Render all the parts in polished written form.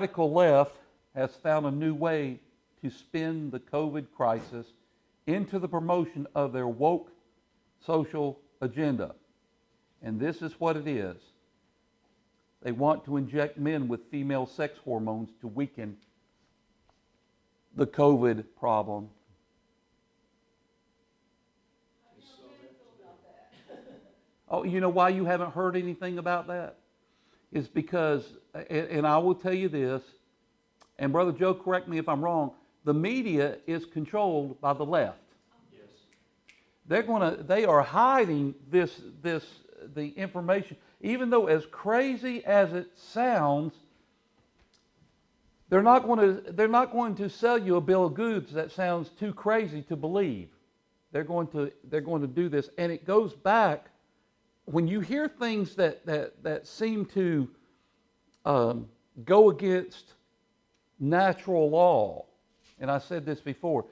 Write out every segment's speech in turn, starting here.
radical left has found a new way to spin the COVID crisis into the promotion of their woke social agenda. And this is what it is. They want to inject men with female sex hormones to weaken the COVID problem. Oh, you know why you haven't heard anything about that? Is because, and I will tell you this, and Brother Joe, correct me if I'm wrong, the media is controlled by the left. Yes. They are hiding the information, even though as crazy as it sounds, they're not going to sell you a bill of goods that sounds too crazy to believe. They're going to do this, and it goes back. When you hear things that seem to go against natural law, and I said this before,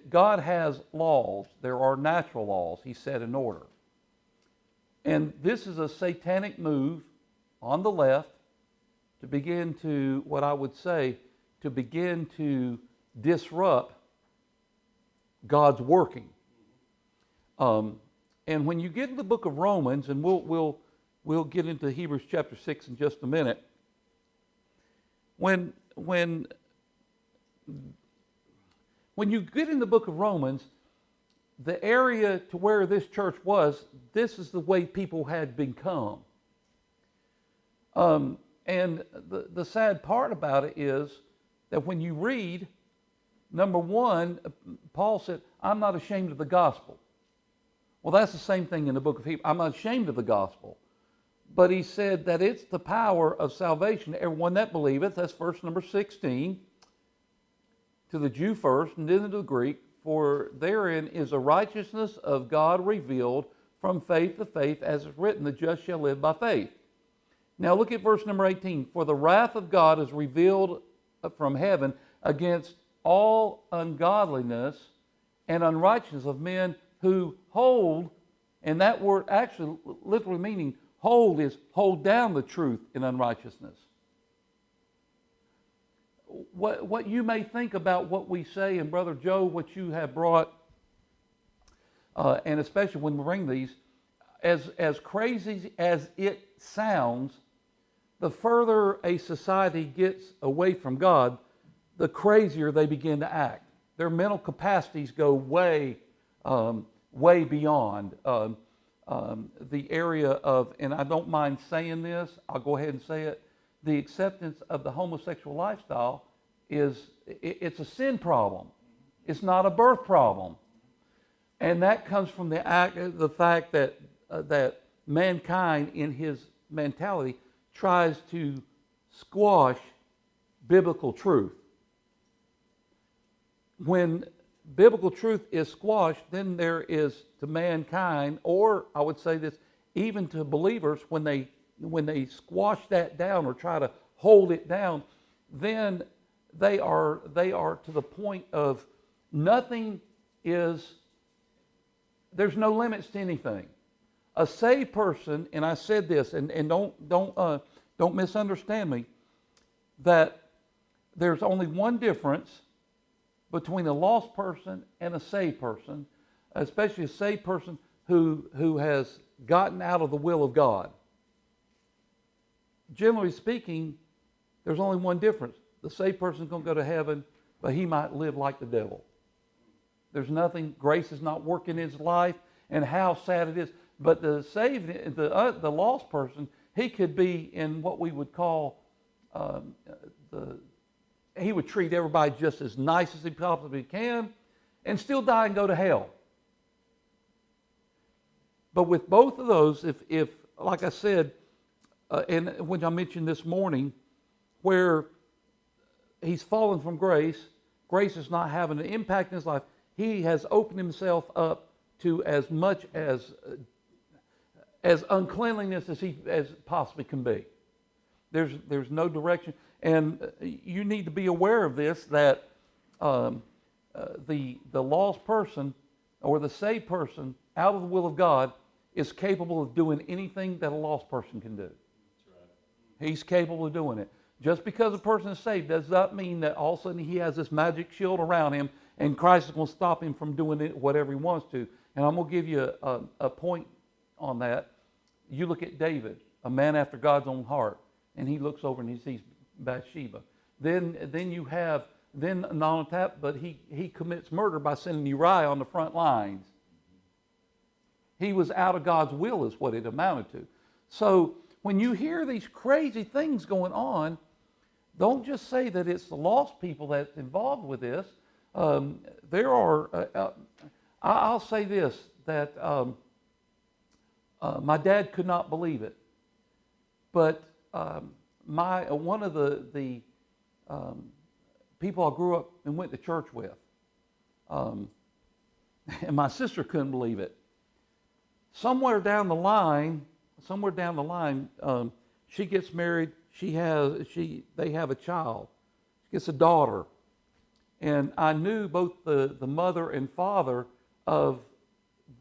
God has laws. There are natural laws He set in order. And this is a satanic move on the left to begin to, what I would say, to begin to disrupt God's working. And when you get in the book of Romans, and we'll get into Hebrews chapter 6 in just a minute, when you get in the book of Romans, the area to where this church was, this is the way people had become. And the sad part about it is that when you read, number one, Paul said, I'm not ashamed of the gospel. Well, that's the same thing in the book of Hebrews. I'm not ashamed of the gospel. But he said that it's the power of salvation to everyone that believeth. That's verse number 16. To the Jew first, and then to the Greek. For therein is the righteousness of God revealed from faith to faith, as is written, the just shall live by faith. Now look at verse number 18. For the wrath of God is revealed from heaven against all ungodliness and unrighteousness of men who hold, and that word actually literally meaning hold is hold down the truth in unrighteousness. What you may think about what we say, and Brother Joe, what you have brought, and especially when we bring these, as crazy as it sounds, the further a society gets away from God, the crazier they begin to act. Their mental capacities go way beyond the area of, and I don't mind saying this, I'll go ahead and say it, the acceptance of the homosexual lifestyle it's a sin problem. It's not a birth problem. And that comes from the fact that mankind in his mentality tries to squash biblical truth. When biblical truth is squashed, then there is to mankind, or I would say this, even to believers, when they squash that down or try to hold it down, then they are to the point of there's no limits to anything. A saved person, and I said this, and don't misunderstand me, that there's only one difference between a lost person and a saved person, especially a saved person who has gotten out of the will of God. Generally speaking, there's only one difference. The saved person's going to go to heaven, but he might live like the devil. There's nothing, grace is not working in his life, and how sad it is. But the saved, the lost person, he could be in what we would call, he would treat everybody just as nice as he possibly can, and still die and go to hell. But with both of those, if like I said, and when I mentioned this morning, where he's fallen from grace, grace is not having an impact in his life. He has opened himself up to as much as uncleanliness as possibly can be. There's no direction, and you need to be aware of this, that the lost person or the saved person out of the will of God is capable of doing anything that a lost person can do. That's right. He's capable of doing it. Just because a person is saved does not mean that all of a sudden he has this magic shield around him and Christ is going to stop him from doing whatever he wants to. And I'm going to give you a point on that. You look at David, a man after God's own heart, and he looks over and he sees Bathsheba. Then not only that, but he commits murder by sending Uriah on the front lines. He was out of God's will is what it amounted to. So when you hear these crazy things going on, don't just say that it's the lost people that's involved with this. I'll say this, that my dad could not believe it. But one of the people I grew up and went to church with, and my sister couldn't believe it. Somewhere down the line, she gets married. They have a child. She gets a daughter, and I knew both the mother and father of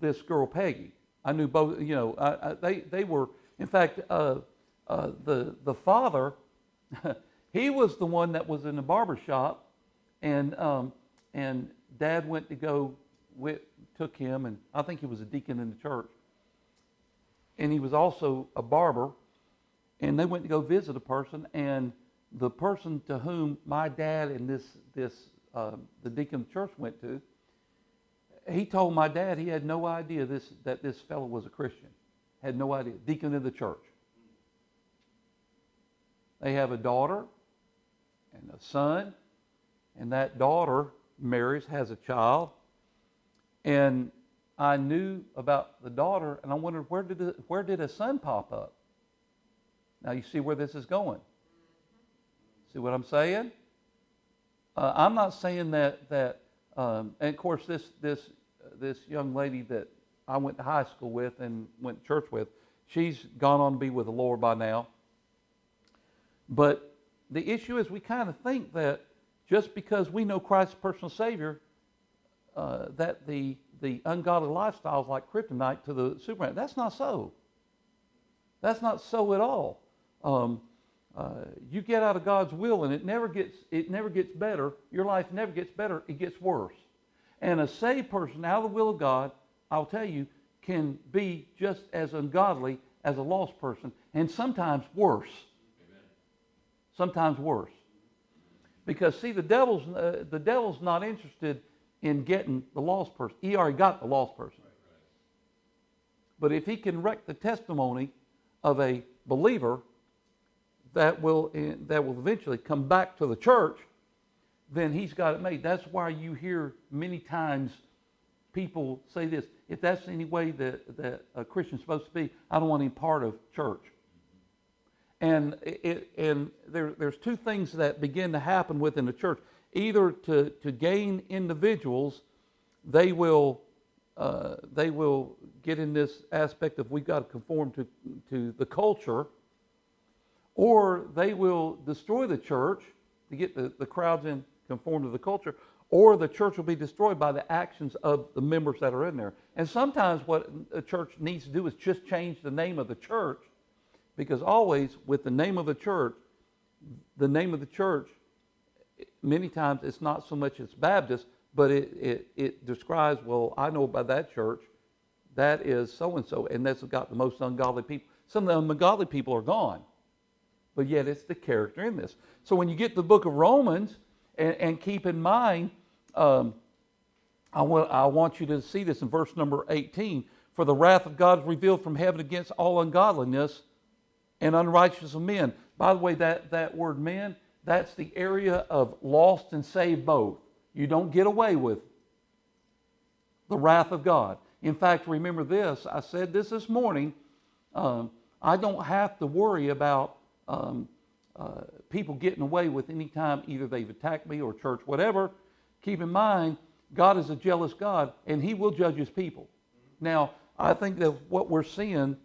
this girl Peggy. I knew both. You know, they were. In fact, the father, he was the one that was in the barber shop, and Dad went to took him, and I think he was a deacon in the church. And he was also a barber, and they went to go visit a person, and the person to whom my dad and the deacon of the church went to, he told my dad he had no idea that this fellow was a Christian. Had no idea. Deacon of the church. They have a daughter and a son, and that daughter marries, has a child, and I knew about the daughter, and I wondered where did a son pop up? Now you see where this is going. See what I'm saying? I'm not saying that. And of course, this young lady that I went to high school with and went to church with, she's gone on to be with the Lord by now. But the issue is, we kind of think that just because we know Christ as personal Savior, that the ungodly lifestyle is like kryptonite to the Superman. That's not so. That's not so at all. You get out of God's will, and it never gets better. Your life never gets better. It gets worse. And a saved person out of the will of God, I'll tell you, can be just as ungodly as a lost person, and sometimes worse. Amen. Sometimes worse. Because see, the devil's not interested in getting the lost person. He already got the lost person. Right. But if he can wreck the testimony of a believer that will eventually come back to the church, then he's got it made. That's why you hear many times people say this: if that's any way that a Christian's supposed to be, I don't want any part of church. And there's two things that begin to happen within the church. Either to gain individuals, they will get in this aspect of we've got to conform to the culture, or they will destroy the church to get the crowds in, conform to the culture, or the church will be destroyed by the actions of the members that are in there. And sometimes what a church needs to do is just change the name of the church, because always with the name of the church, many times it's not so much it's Baptist, but it describes, well, I know about that church, that is so-and-so, and that's got the most ungodly people. Some of the ungodly people are gone, but yet it's the character in this. So when you get to the book of Romans, and keep in mind, I want you to see this in verse number 18. For the wrath of God is revealed from heaven against all ungodliness and unrighteousness of men. By the way, that word men, that's the area of lost and saved both. You don't get away with the wrath of God. In fact, remember this, I said this morning, I don't have to worry about people getting away with any time either they've attacked me or church, whatever. Keep in mind, God is a jealous God, and He will judge His people. Now, I think that what we're seeing,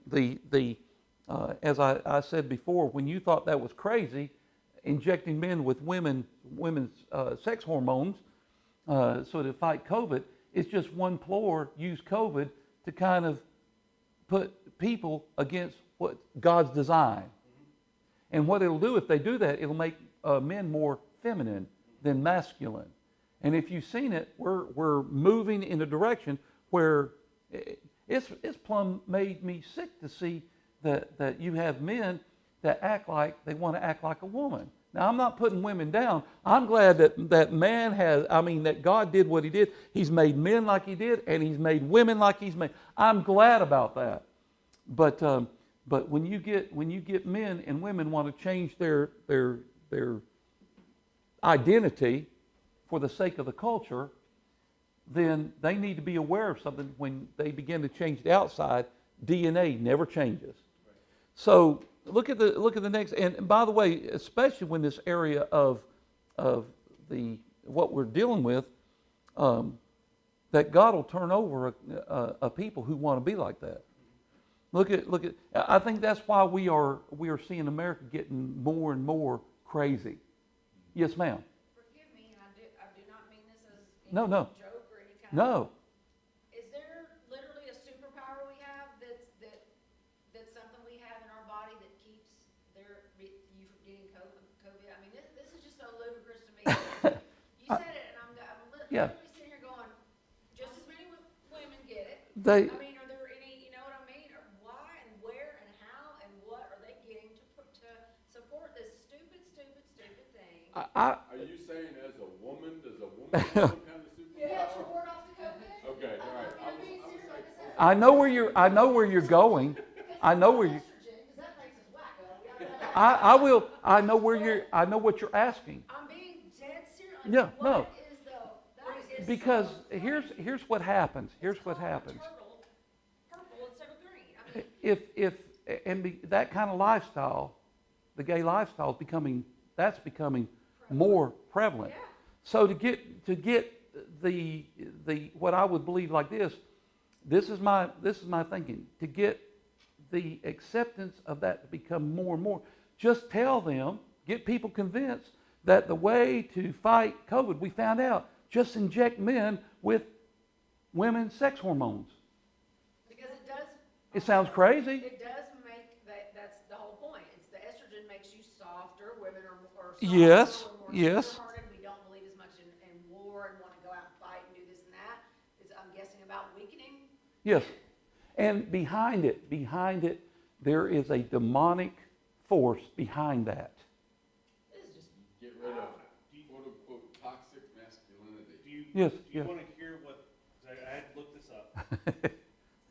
as I said before, when you thought that was crazy, injecting men with women's sex hormones so to fight COVID, it's just one ploy used COVID to kind of put people against what God's design. And what it'll do if they do that, it'll make men more feminine than masculine. And if you've seen it, we're moving in a direction where it's plumb made me sick to see that you have men that act like they want to act like a woman. Now, I'm not putting women down. I'm glad that man that God did what he did. He's made men like he did, and he's made women like he's made. I'm glad about that. But when you get men and women want to change their identity for the sake of the culture, then they need to be aware of something. When they begin to change the outside, DNA never changes. So look at the next. And by the way, especially when this area of the what we're dealing with, that God will turn over a people who want to be like that. Look at. I think that's why we are seeing America getting more and more crazy. Yes, ma'am. Forgive me, and I do not mean this as No. joke or any kind No. Is there literally a superpower we have that's something we have in our body that keeps you from getting COVID? I mean, this is just so ludicrous to me. You said it, and I'm literally sitting here going, just as many women get it. I mean, are there any, you know what I mean? Or why and where and how and what are they getting to support this stupid thing? Are you saying as a woman, does a woman have some kind of superpower? Yeah, to ward off the COVID. Okay, all right. I know where you're going. I know where you. I know what you're asking. I'm being dead serious. Yeah, no. What is Because here's what happens. Here's what happens. Purple instead of green. That kind of lifestyle, the gay lifestyle is becoming more prevalent. Yeah. So to get the what I would believe like this is my thinking. To get the acceptance of that to become more and more, just tell them, get people convinced that the way to fight COVID, we found out, just inject men with women's sex hormones. Because it does. It sounds crazy. It does make that's the whole point. It's the estrogen makes you softer. Women are softer. Yes, We're more yes. tender-hearted. We don't believe as much in war and want to go out and fight and do this and that. I'm guessing about weakening. Yes. And behind it, there is a demonic force behind that. This is just Get rid of quote-unquote toxic masculinity. Do Yes, you yes. want to hear what, I had to look this up.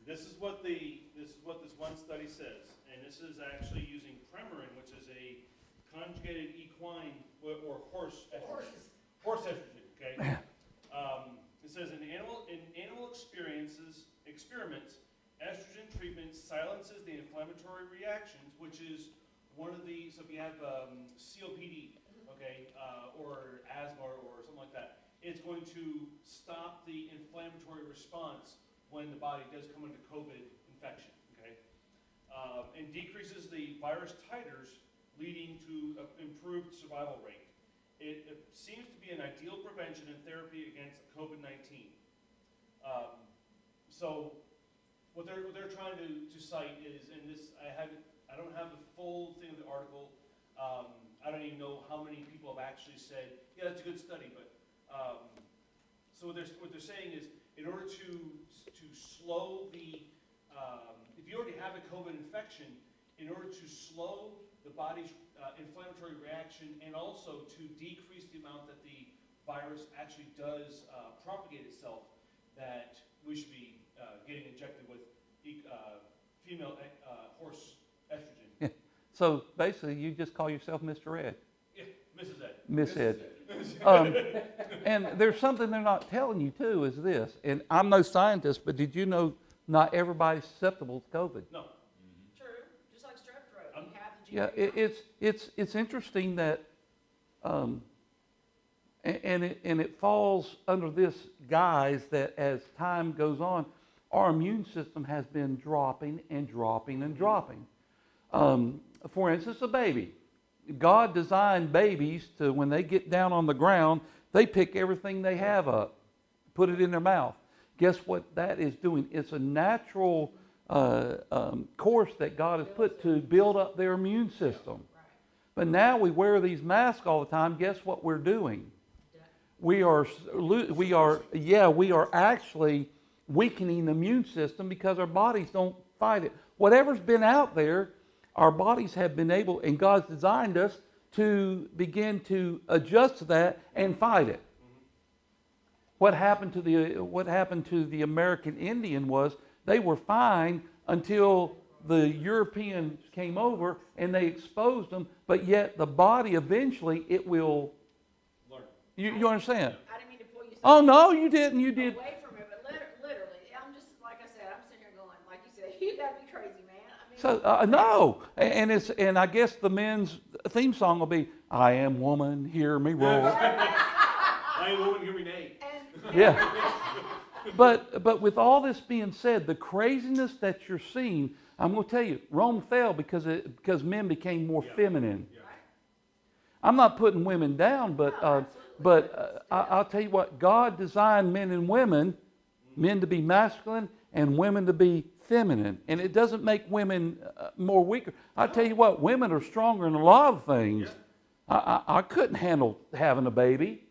This is what this one study says, and this is actually using Premarin, which is a conjugated equine or horse estrogen. Horse estrogen, okay? It says in animal experiments, estrogen treatment silences the inflammatory reactions, which is one of the, so if you have COPD, okay, or asthma or something like that, it's going to stop the inflammatory response when the body does come into COVID infection, okay? And decreases the virus titers, leading to improved survival rate. It seems to be an ideal prevention and therapy against COVID-19. So what they're trying to cite is, and this I don't have the full thing of the article. I don't even know how many people have actually said, yeah, that's a good study, but so what they're saying is, in order to slow the, if you already have a COVID infection, in order to slow the body's inflammatory reaction and also to decrease the amount that the virus actually does propagate itself, that we should be getting injected with female horse estrogen. Yeah. So basically, you just call yourself Mr. Ed. Yeah, Mrs. Ed. Miss Ed. And there's something they're not telling you too, is this, and I'm no scientist, but did you know not everybody's susceptible to COVID? No. true. Just like strep throat. We have the Yeah, it's interesting that, and it falls under this guise that as time goes on, our immune system has been dropping and dropping and dropping. For instance, a baby. God designed babies to, when they get down on the ground, they pick everything they have up, put it in their mouth. Guess what that is doing? It's a natural course that God has put to build up their immune system. But now we wear these masks all the time. Guess what we're doing? We are actually weakening the immune system because our bodies don't fight it. Whatever's been out there, our bodies have been able, and God's designed us to begin to adjust to that and fight it. What happened to the American Indian was they were fine until the Europeans came over and they exposed them, but yet the body eventually it will Learn. you understand? I didn't mean to pull you Oh no, you didn't. You did. away from it, but literally, I'm just, like I said, I'm sitting here going, like you said, you gotta be crazy, man. I mean, So no, and I guess the men's theme song will be "I am woman, hear me roar." I ain't woman, hear me nay. Yeah. But with all this being said, the craziness that you're seeing, I'm going to tell you, Rome fell because men became more feminine. Yeah. I'm not putting women down, but I'll tell you what, God designed men and women, men to be masculine and women to be feminine, and it doesn't make women more weaker. I'll tell you what, women are stronger in a lot of things. Yeah. I couldn't handle having a baby.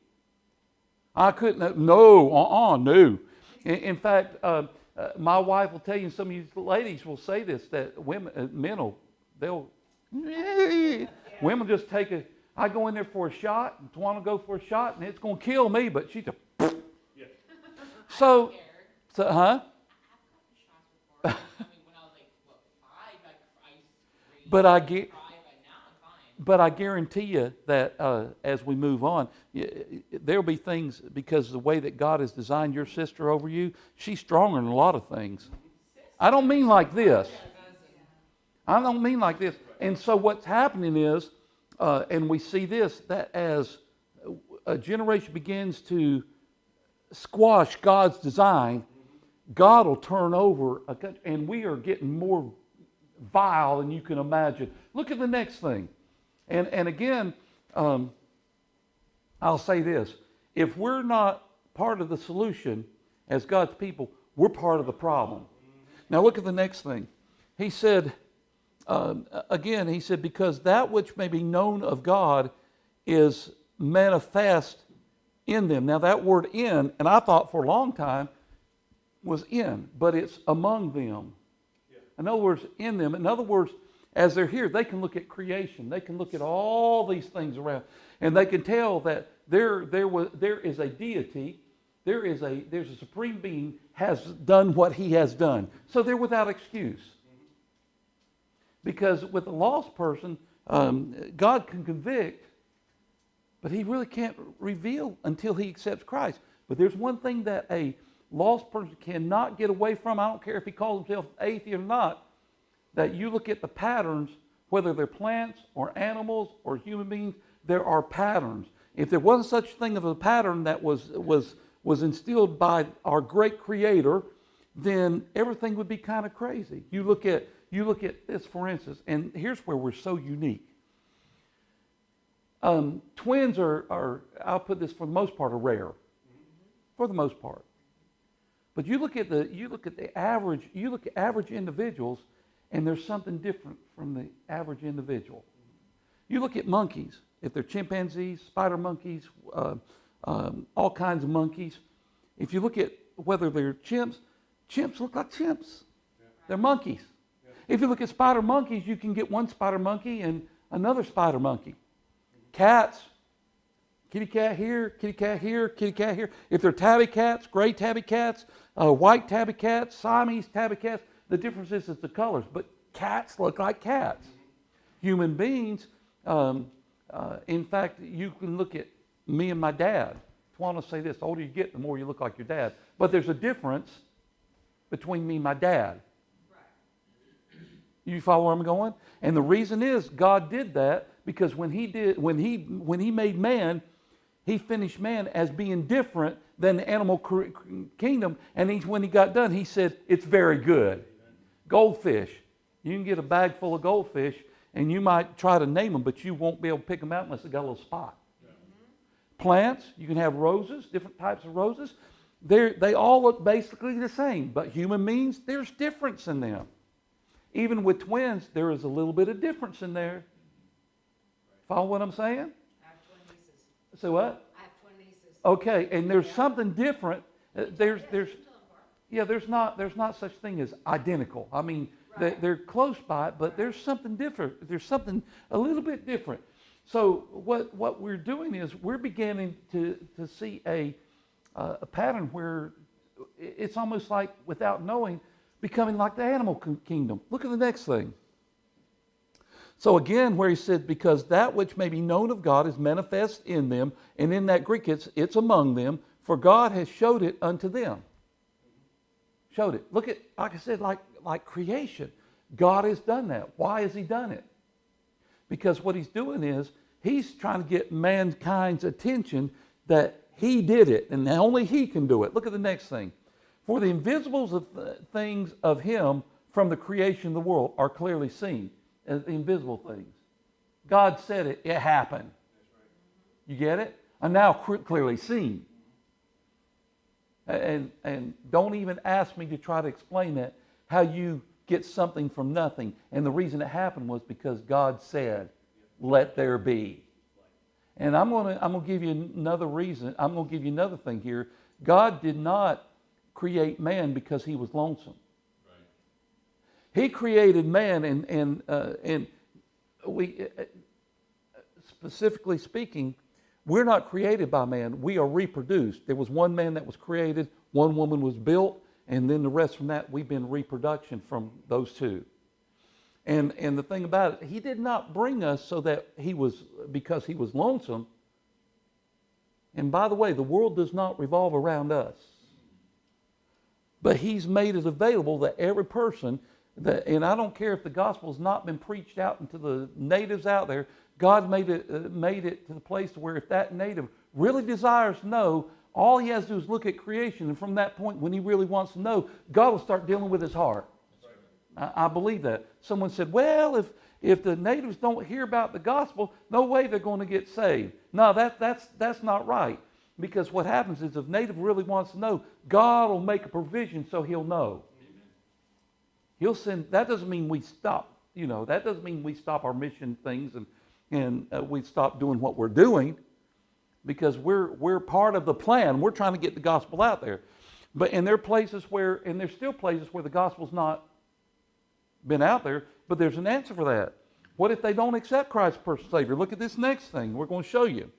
I couldn't. No. In fact, my wife will tell you, and some of you ladies will say this, that women just take a. I go in there for a shot, and Tawana go for a shot, and it's going to kill me, but she's a. Yeah. So, huh? I've gotten shots before. I mean, when I was like, what, 5, I used to rage. But I get. 5, and now I'm fine. But I guarantee you that as we move on, there'll be things, because of the way that God has designed your sister over you, she's stronger in a lot of things. I don't mean like this. I don't mean like this. And so what's happening is, and we see this, that as a generation begins to squash God's design, God will turn over, and we are getting more vile than you can imagine. Look at the next thing. And again, I'll say this. If we're not part of the solution as God's people, we're part of the problem. Now look at the next thing. He said, he said, because that which may be known of God is manifest in them. Now that word in, and I thought for a long time was in, but it's among them. Yeah. In other words, in them. In other words, as they're here, they can look at creation. They can look at all these things around, and they can tell that there is a deity, there's a supreme being has done what he has done. So they're without excuse. Because with a lost person, God can convict, but he really can't reveal until he accepts Christ. But there's one thing that a lost person cannot get away from. I don't care if he calls himself atheist or not. That you look at the patterns, whether they're plants or animals or human beings, there are patterns. If there wasn't such a thing of a pattern that was instilled by our great Creator, then everything would be kind of crazy. You look at this, for instance, and here's where we're so unique. Twins are, I'll put this for the most part, are rare. For the most part. But you look at average individuals, and there's something different from the average individual. You look at monkeys, if they're chimpanzees, spider monkeys, all kinds of monkeys. If you look at whether they're chimps look like chimps. Yeah. They're monkeys. Yeah. If you look at spider monkeys, you can get one spider monkey and another spider monkey. Cats, kitty cat here, kitty cat here, kitty cat here. If they're tabby cats, gray tabby cats, white tabby cats, Siamese tabby cats, the difference is the colors. But cats look like cats. Human beings, in fact, you can look at me and my dad. I want to say this, the older you get, the more you look like your dad. But there's a difference between me and my dad. You follow where I'm going? And the reason is God did that because when he made man, he finished man as being different than the animal kingdom. And when he got done, he said, it's very good. Goldfish. You can get a bag full of goldfish and you might try to name them, but you won't be able to pick them out unless they got a little spot. Yeah. Plants, you can have roses, different types of roses. They all look basically the same, but human beings, there's difference in them. Even with twins, there is a little bit of difference in there. Follow what I'm saying? I have twin nieces. So what? I have twin nieces. Okay, and there's something different. There's Yeah, there's not such thing as identical. I mean, Right. they're close by it, but there's something different. There's something a little bit different. So what we're doing is we're beginning to see a pattern where it's almost like, without knowing, becoming like the animal kingdom. Look at the next thing. So again, where he said, because that which may be known of God is manifest in them, and in that Greek it's among them, for God has showed it unto them. Showed it. Look at, like I said, like creation. God has done that. Why has he done it? Because what he's doing is he's trying to get mankind's attention that he did it, and only he can do it. Look at the next thing. For the invisibles of things of him from the creation of the world are clearly seen as the invisible things. God said it, it happened. You get it? Are now clearly seen. And don't even ask me to try to explain that, how you get something from nothing. And the reason it happened was because God said, let there be. And I'm going to give you another reason. I'm going to give you another thing here. God did not create man because he was lonesome. He created man, and we, specifically speaking, we're not created by man. We are reproduced. There was one man that was created, one woman was built, and then the rest from that, we've been reproduction from those two. And the thing about it, he did not bring us so that because he was lonesome. And by the way, the world does not revolve around us. But he's made it available that every person, and I don't care if the gospel has not been preached out into the natives out there, God made it to the place where if that native really desires to know, all he has to do is look at creation, and from that point, when he really wants to know, God will start dealing with his heart. I believe that. Someone said, well, if the natives don't hear about the gospel, no way they're going to get saved. No, that's not right. Because what happens is if a native really wants to know, God will make a provision so he'll know. He'll send. That doesn't mean we stop. That doesn't mean we stop our mission things and we stop doing what we're doing, because we're part of the plan. We're trying to get the gospel out there. And there's still places where the gospel's not been out there, but there's an answer for that. What if they don't accept Christ as personal Savior? Look at this next thing. We're going to show you.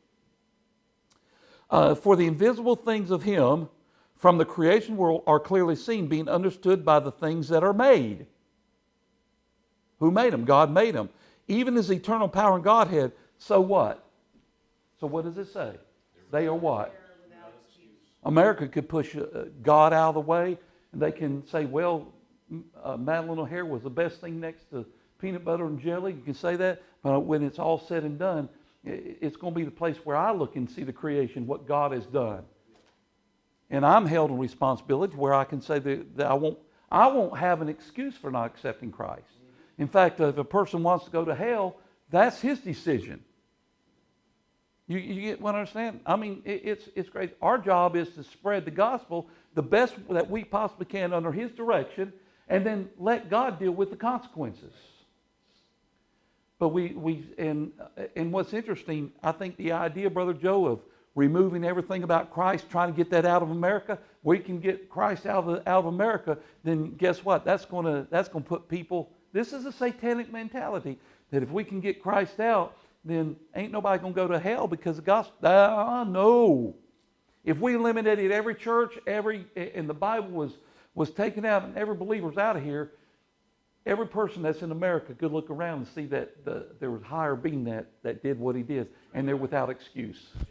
For the invisible things of him from the creation world are clearly seen, being understood by the things that are made. Who made them? God made them. Even his eternal power and Godhead. So what? So what does it say? They are what? America could push God out of the way, and they can say, well, Madeline O'Hare was the best thing next to peanut butter and jelly. You can say that, but when it's all said and done, it's going to be the place where I look and see the creation, what God has done. And I'm held in responsibility where I can say that I won't have an excuse for not accepting Christ. In fact, if a person wants to go to hell, that's his decision. You get what I understand? I mean, it's great. Our job is to spread the gospel the best that we possibly can under his direction, and then let God deal with the consequences. But and what's interesting, I think the idea, Brother Joe, of removing everything about Christ, trying to get that out of America, we can get Christ out of America, then guess what? That's going to put people. This is a satanic mentality that if we can get Christ out, then ain't nobody going to go to hell because the gospel. No. If we eliminated every church, and the Bible was taken out, and every believer was out of here, every person that's in America could look around and see that there was a higher being that did what he did, and they're without excuse. Amen.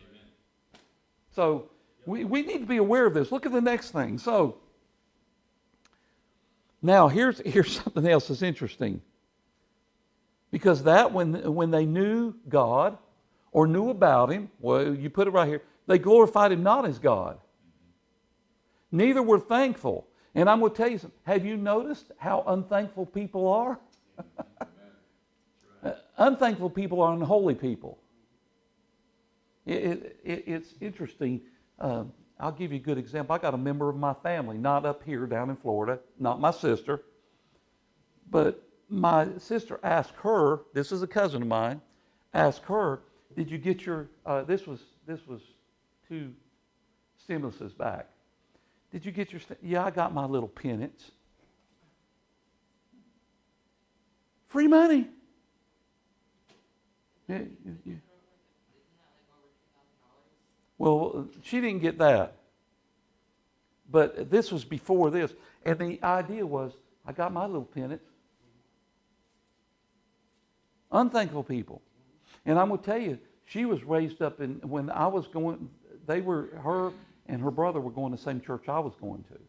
So we need to be aware of this. Look at the next thing. So now here's something else that's interesting. Because that when they knew God or knew about him, well, you put it right here, they glorified him not as God. Neither were thankful. And I'm going to tell you something. Have you noticed how unthankful people are? Unthankful people are unholy people. It's interesting. I'll give you a good example. I got a member of my family, not up here down in Florida, not my sister, but my sister asked her, this is a cousin of mine, ask her, did you get your, this was 2 stimuluses back. Did you get your, yeah, I got my little penance. Free money. Yeah, yeah. Well, she didn't get that. But this was before this. And the idea was, I got my little penance. Unthankful people. And I'm going to tell you, she was raised up in, when I was going, her and her brother were going to the same church I was going to.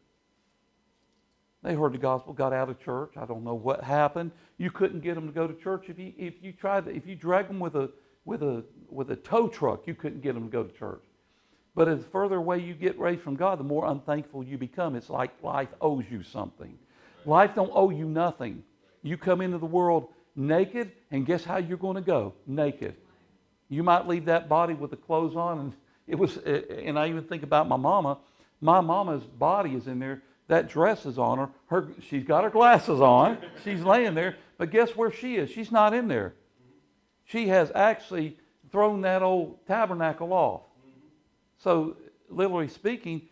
They heard the gospel, got out of church. I don't know what happened. You couldn't get them to go to church if you dragged them with a tow truck. You couldn't get them to go to church. But as further away you get away from God, the more unthankful you become. It's like life owes you something. Life don't owe you nothing. You come into the world naked, and guess how you're going to go? Naked. You might leave that body with the clothes on, and I even think about my mama. My mama's body is in there. That dress is on her. She's got her glasses on. She's laying there. But guess where she is? She's not in there. She has actually thrown that old tabernacle off. So, literally speaking,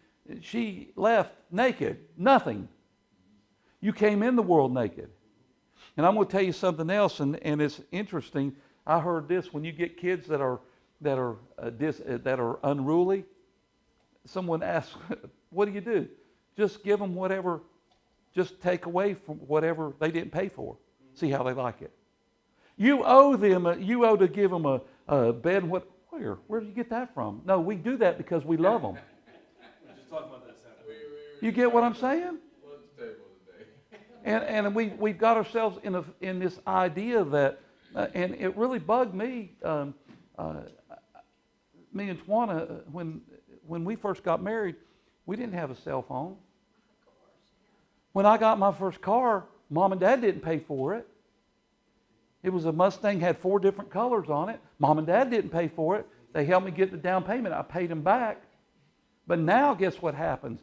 she left naked. Nothing. You came in the world naked. And I'm going to tell you something else, and it's interesting. I heard this: when you get kids that are unruly, someone asks, "What do? Just give them whatever. Just take away from whatever they didn't pay for. See how they like it. You owe them. You owe to give them a bed. Where do you get that from? No, we do that because we love them. Just talk about that Saturday. You get what I'm saying? And we've got ourselves in this idea that, and it really bugged me. Me and Tawana, when we first got married, we didn't have a cell phone. When I got my first car, Mom and Dad didn't pay for it. It was a Mustang, had 4 different colors on it. Mom and Dad didn't pay for it. They helped me get the down payment. I paid them back. But now, guess what happens?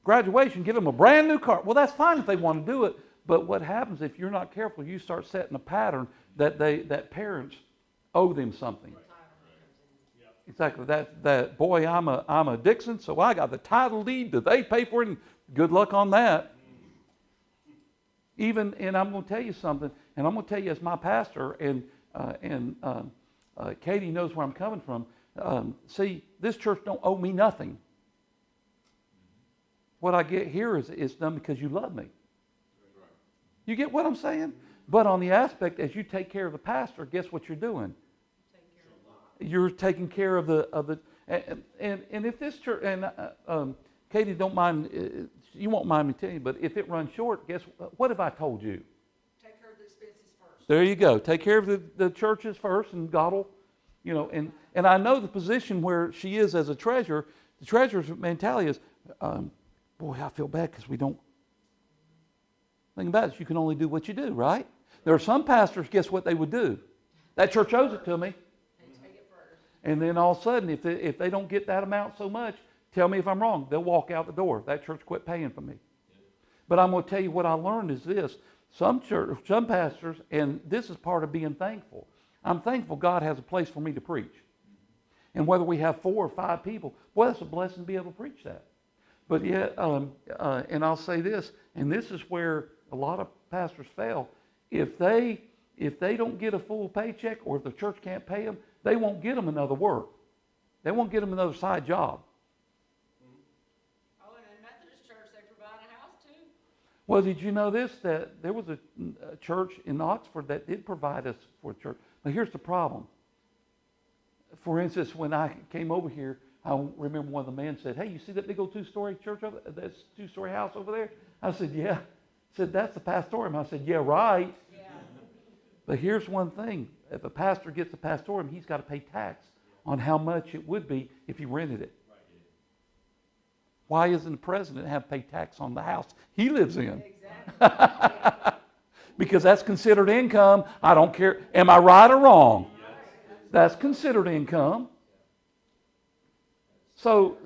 Graduation, get them a brand new car. Well, that's fine if they want to do it. But what happens if you're not careful? You start setting a pattern that parents owe them something. Exactly. That boy, I'm a Dixon, so I got the title deed. Do they pay for it? And good luck on that. And I'm going to tell you something. And I'm going to tell you as my pastor, and Katie knows where I'm coming from. See, this church don't owe me nothing. What I get here is done because you love me. You get what I'm saying? But on the aspect, as you take care of the pastor, guess what you're doing? You're taking care of the and if this church, and Katie, don't mind, you won't mind me telling you, but if it runs short, guess what have I told you? Take care of the expenses first. There you go. Take care of the churches first, and God will, and I know the position where she is as a treasurer. The treasurer's mentality is, boy, I feel bad because we don't. Think about it, you can only do what you do, right? There are some pastors, guess what they would do? That church owes it to me. And then all of a sudden, if they don't get that amount so much, tell me if I'm wrong. They'll walk out the door. That church quit paying for me. But I'm going to tell you what I learned is this. Some pastors, and this is part of being thankful. I'm thankful God has a place for me to preach. And whether we have 4 or 5 people, well, that's a blessing to be able to preach that. But yet, and I'll say this, and this is where a lot of pastors fail. If they don't get a full paycheck, or if the church can't pay them, they won't get them another work. They won't get them another side job. Oh, and in Methodist church, they provide a house too. Well, did you know this? That there was a church in Oxford that did provide us for church. But here's the problem. For instance, when I came over here, I remember one of the men said, "Hey, you see that big old 2-story church over there? That's 2-story house over there?" I said, "Yeah." He said, "That's the pastorium." I said, "Yeah, right." Yeah. But here's one thing. If a pastor gets a pastorium, he's got to pay tax on how much it would be if he rented it. Why doesn't the president have to pay tax on the house he lives in? Exactly. Because that's considered income. I don't care. Am I right or wrong? That's considered income. So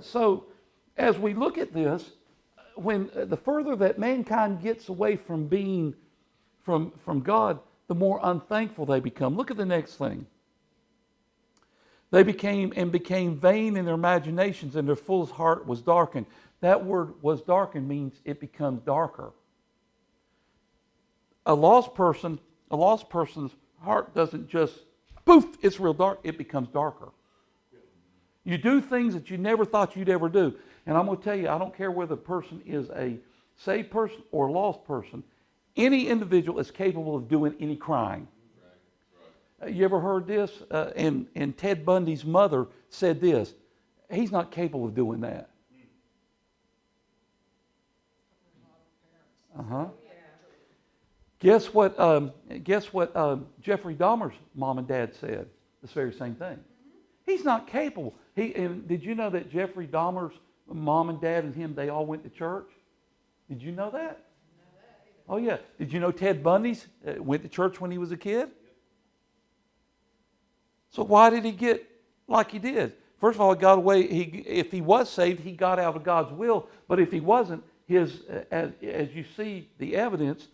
as we look at this, when the further that mankind gets away from being from God, the more unthankful they become. Look at the next thing. They became vain in their imaginations, and their fool's heart was darkened. That word "was darkened" means it becomes darker. A lost person's heart doesn't just poof, it's real dark, it becomes darker. You do things that you never thought you'd ever do. And I'm going to tell you, I don't care whether the person is a saved person or a lost person, any individual is capable of doing any crime. You ever heard this? And Ted Bundy's mother said this, he's not capable of doing that. Uh-huh. Guess what Jeffrey Dahmer's mom and dad said? This very same thing. He's not capable. And did you know that Jeffrey Dahmer's mom and dad and him, they all went to church? Did you know that? Oh yeah. Did you know Ted Bundy's went to church when he was a kid? So why did he get like he did? First of all, he got away. If he was saved, he got out of God's will. But if he wasn't, as you see the evidence,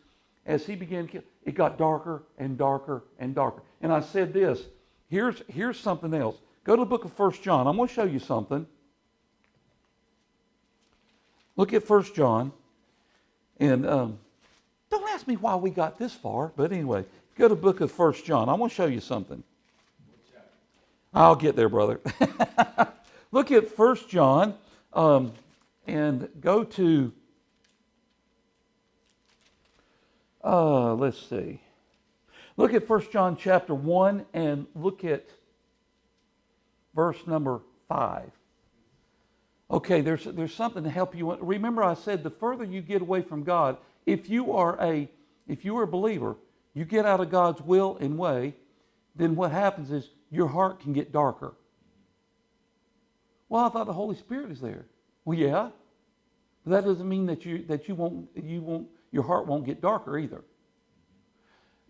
as he began, it got darker and darker and darker. And I said this. Here's something else. Go to the book of 1 John. I'm going to show you something. Look at 1 John. And don't ask me why we got this far. But anyway, go to the book of 1 John. I want to show you something. I'll get there, brother. Look at 1 John and go to, let's see. Look at 1 John chapter 1 and look at verse number 5. Okay, there's something to help you. Remember I said the further you get away from God, if you are a believer, you get out of God's will and way, then what happens is your heart can get darker. Well, I thought the Holy Spirit is there. Well, yeah. But that doesn't mean that your heart won't get darker either.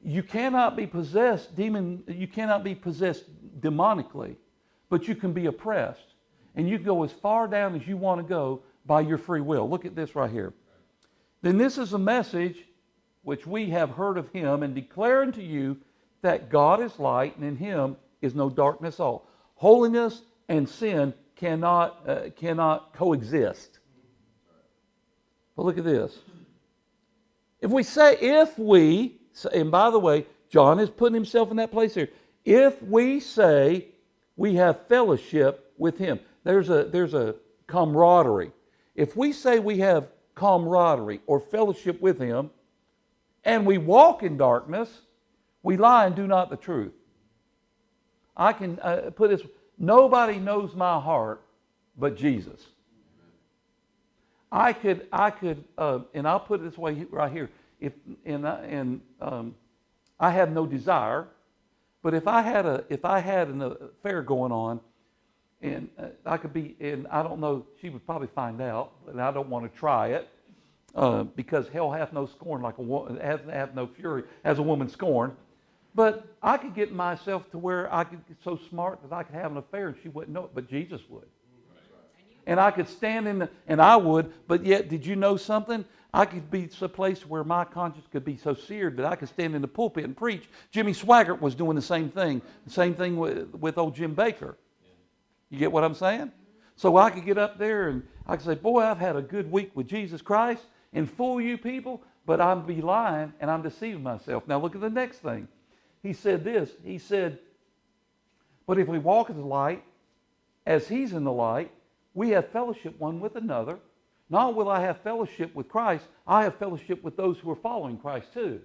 You cannot be possessed demonically, but you can be oppressed. And you can go as far down as you want to go by your free will. Look at this right here. Then this is a message which we have heard of him and declare unto you that God is light and in him is no darkness at all. Holiness and sin cannot coexist. But look at this. And by the way, John is putting himself in that place here. If we say we have fellowship with him, there's a camaraderie. If we say we have camaraderie or fellowship with him, and we walk in darkness, we lie and do not the truth. I can put this: nobody knows my heart but Jesus. I could, and I'll put it this way right here. I have no desire, but if I had an affair going on, and I could be, and I don't know, she would probably find out, and I don't want to try it, because hell hath no scorn like a woman, hath no fury as a woman scorned. But I could get myself to where I could get so smart that I could have an affair and she wouldn't know it, but Jesus would. And I could stand and I would, but yet, did you know something? I could be a place where my conscience could be so seared that I could stand in the pulpit and preach. Jimmy Swaggart was doing the same thing with old Jim Baker. You get what I'm saying? So I could get up there and I could say, boy, I've had a good week with Jesus Christ, and fool you people, but I'm be lying and I'm deceiving myself. Now look at the next thing. He said this. He said, but if we walk in the light, as he's in the light, we have fellowship one with another. Not will I have fellowship with Christ, I have fellowship with those who are following Christ too.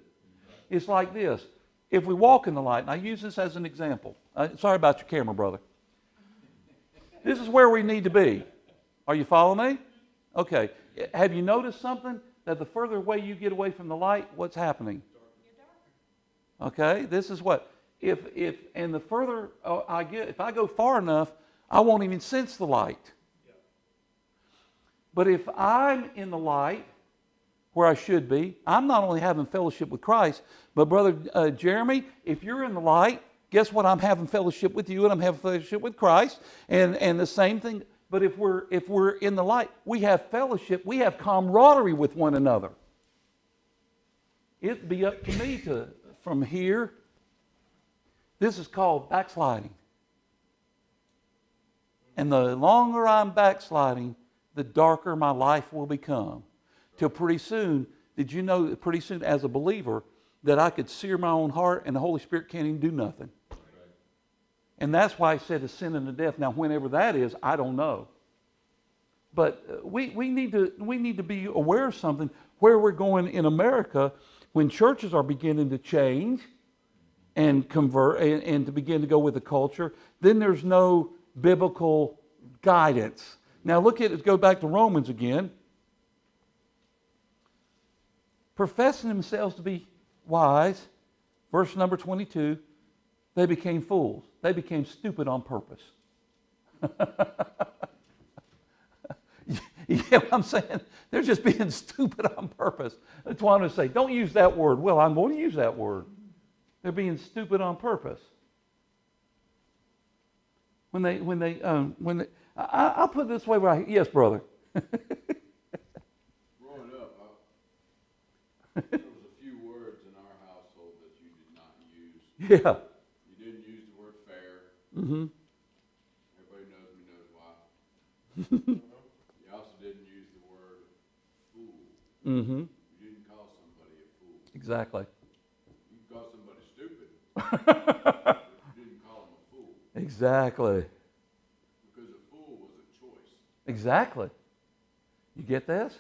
It's like this. If we walk in the light, and I use this as an example. Sorry about your camera, brother. This is where we need to be. Are you following me? Okay. Have you noticed something? That the further away you get away from the light, what's happening? Okay, this is what, and the further I get, if I go far enough, I won't even sense the light. But if I'm in the light, where I should be, I'm not only having fellowship with Christ, but Brother Jeremy, if you're in the light, guess what? I'm having fellowship with you and I'm having fellowship with Christ, and the same thing. But if we're in the light, we have fellowship, we have camaraderie with one another. It'd be up to me from here. This is called backsliding. And the longer I'm backsliding, the darker my life will become. Till pretty soon, did you know that pretty soon as a believer, that I could sear my own heart and the Holy Spirit can't even do nothing? And that's why he said it's sin unto death. Now, whenever that is, I don't know. But we need to be aware of something, where we're going in America when churches are beginning to change and convert and to begin to go with the culture. Then there's no biblical guidance. Now look at it. Go back to Romans again. Professing themselves to be wise, verse number 22, they became fools. They became stupid on purpose. You get what I'm saying? They're just being stupid on purpose. That's why I'm going to say, don't use that word. Well, I'm going to use that word. They're being stupid on purpose. I'll put it this way. Yes, brother. Growing up, there was a few words in our household that you did not use. Yeah. You didn't use the word fair. Mm-hmm. Everybody knows me knows why. You also didn't use the word fool. Mm-hmm. You didn't call somebody a fool. Exactly. You can call somebody stupid, but you didn't call them a fool. Exactly. Because a fool was a choice. Exactly. You get this?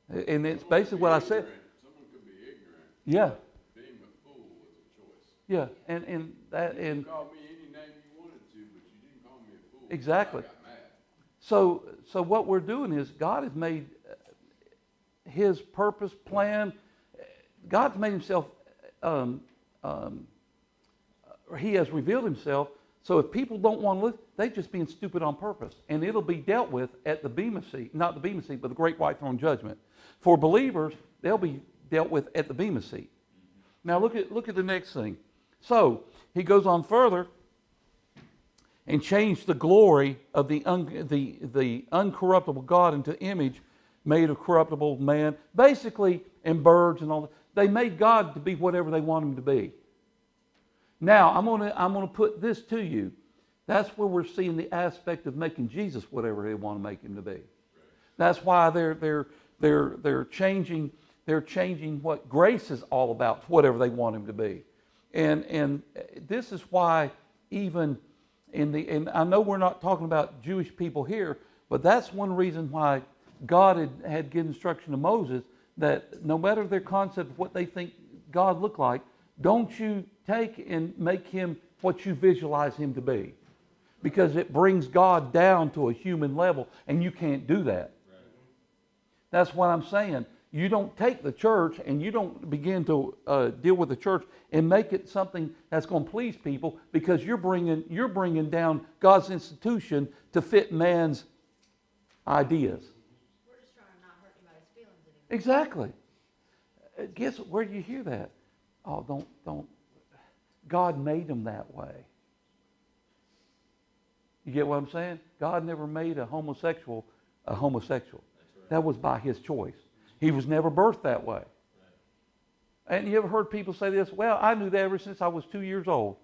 And it's basically what I said. Someone could be ignorant. Yeah. Being a fool was a choice. Yeah. And You could call me any name you wanted to, but you didn't call me a fool. Exactly. I got mad. So what we're doing is God has made His purpose, plan. God's made Himself. He has revealed Himself. So if people don't want to listen, they're just being stupid on purpose, and it'll be dealt with at the Bema Seat, not the Bema Seat, but the Great White Throne Judgment. For believers, they'll be dealt with at the Bema Seat. Now look at the next thing. So he goes on further and changed the glory of the uncorruptible God into image made of corruptible man, basically, and birds and all that. They made God to be whatever they want Him to be. Now I'm gonna put this to you. That's where we're seeing the aspect of making Jesus whatever they want to make Him to be. That's why they're changing what grace is all about, whatever they want Him to be. And this is why even and I know we're not talking about Jewish people here, but that's one reason why God had given instruction to Moses that no matter their concept of what they think God looked like, don't you take and make Him what you visualize Him to be. Because it brings God down to a human level, and you can't do that. Right. That's what I'm saying. You don't take the church and you don't begin to deal with the church and make it something that's going to please people, because you're bringing down God's institution to fit man's ideas. We're just trying to not hurt anybody's feelings anymore. Exactly. Guess where do you hear that? Oh, don't. God made them that way. You get what I'm saying? God never made a homosexual a homosexual. Right. That was by His choice. He was never birthed that way. Right. And you ever heard people say this? Well, I knew that ever since I was 2 years old.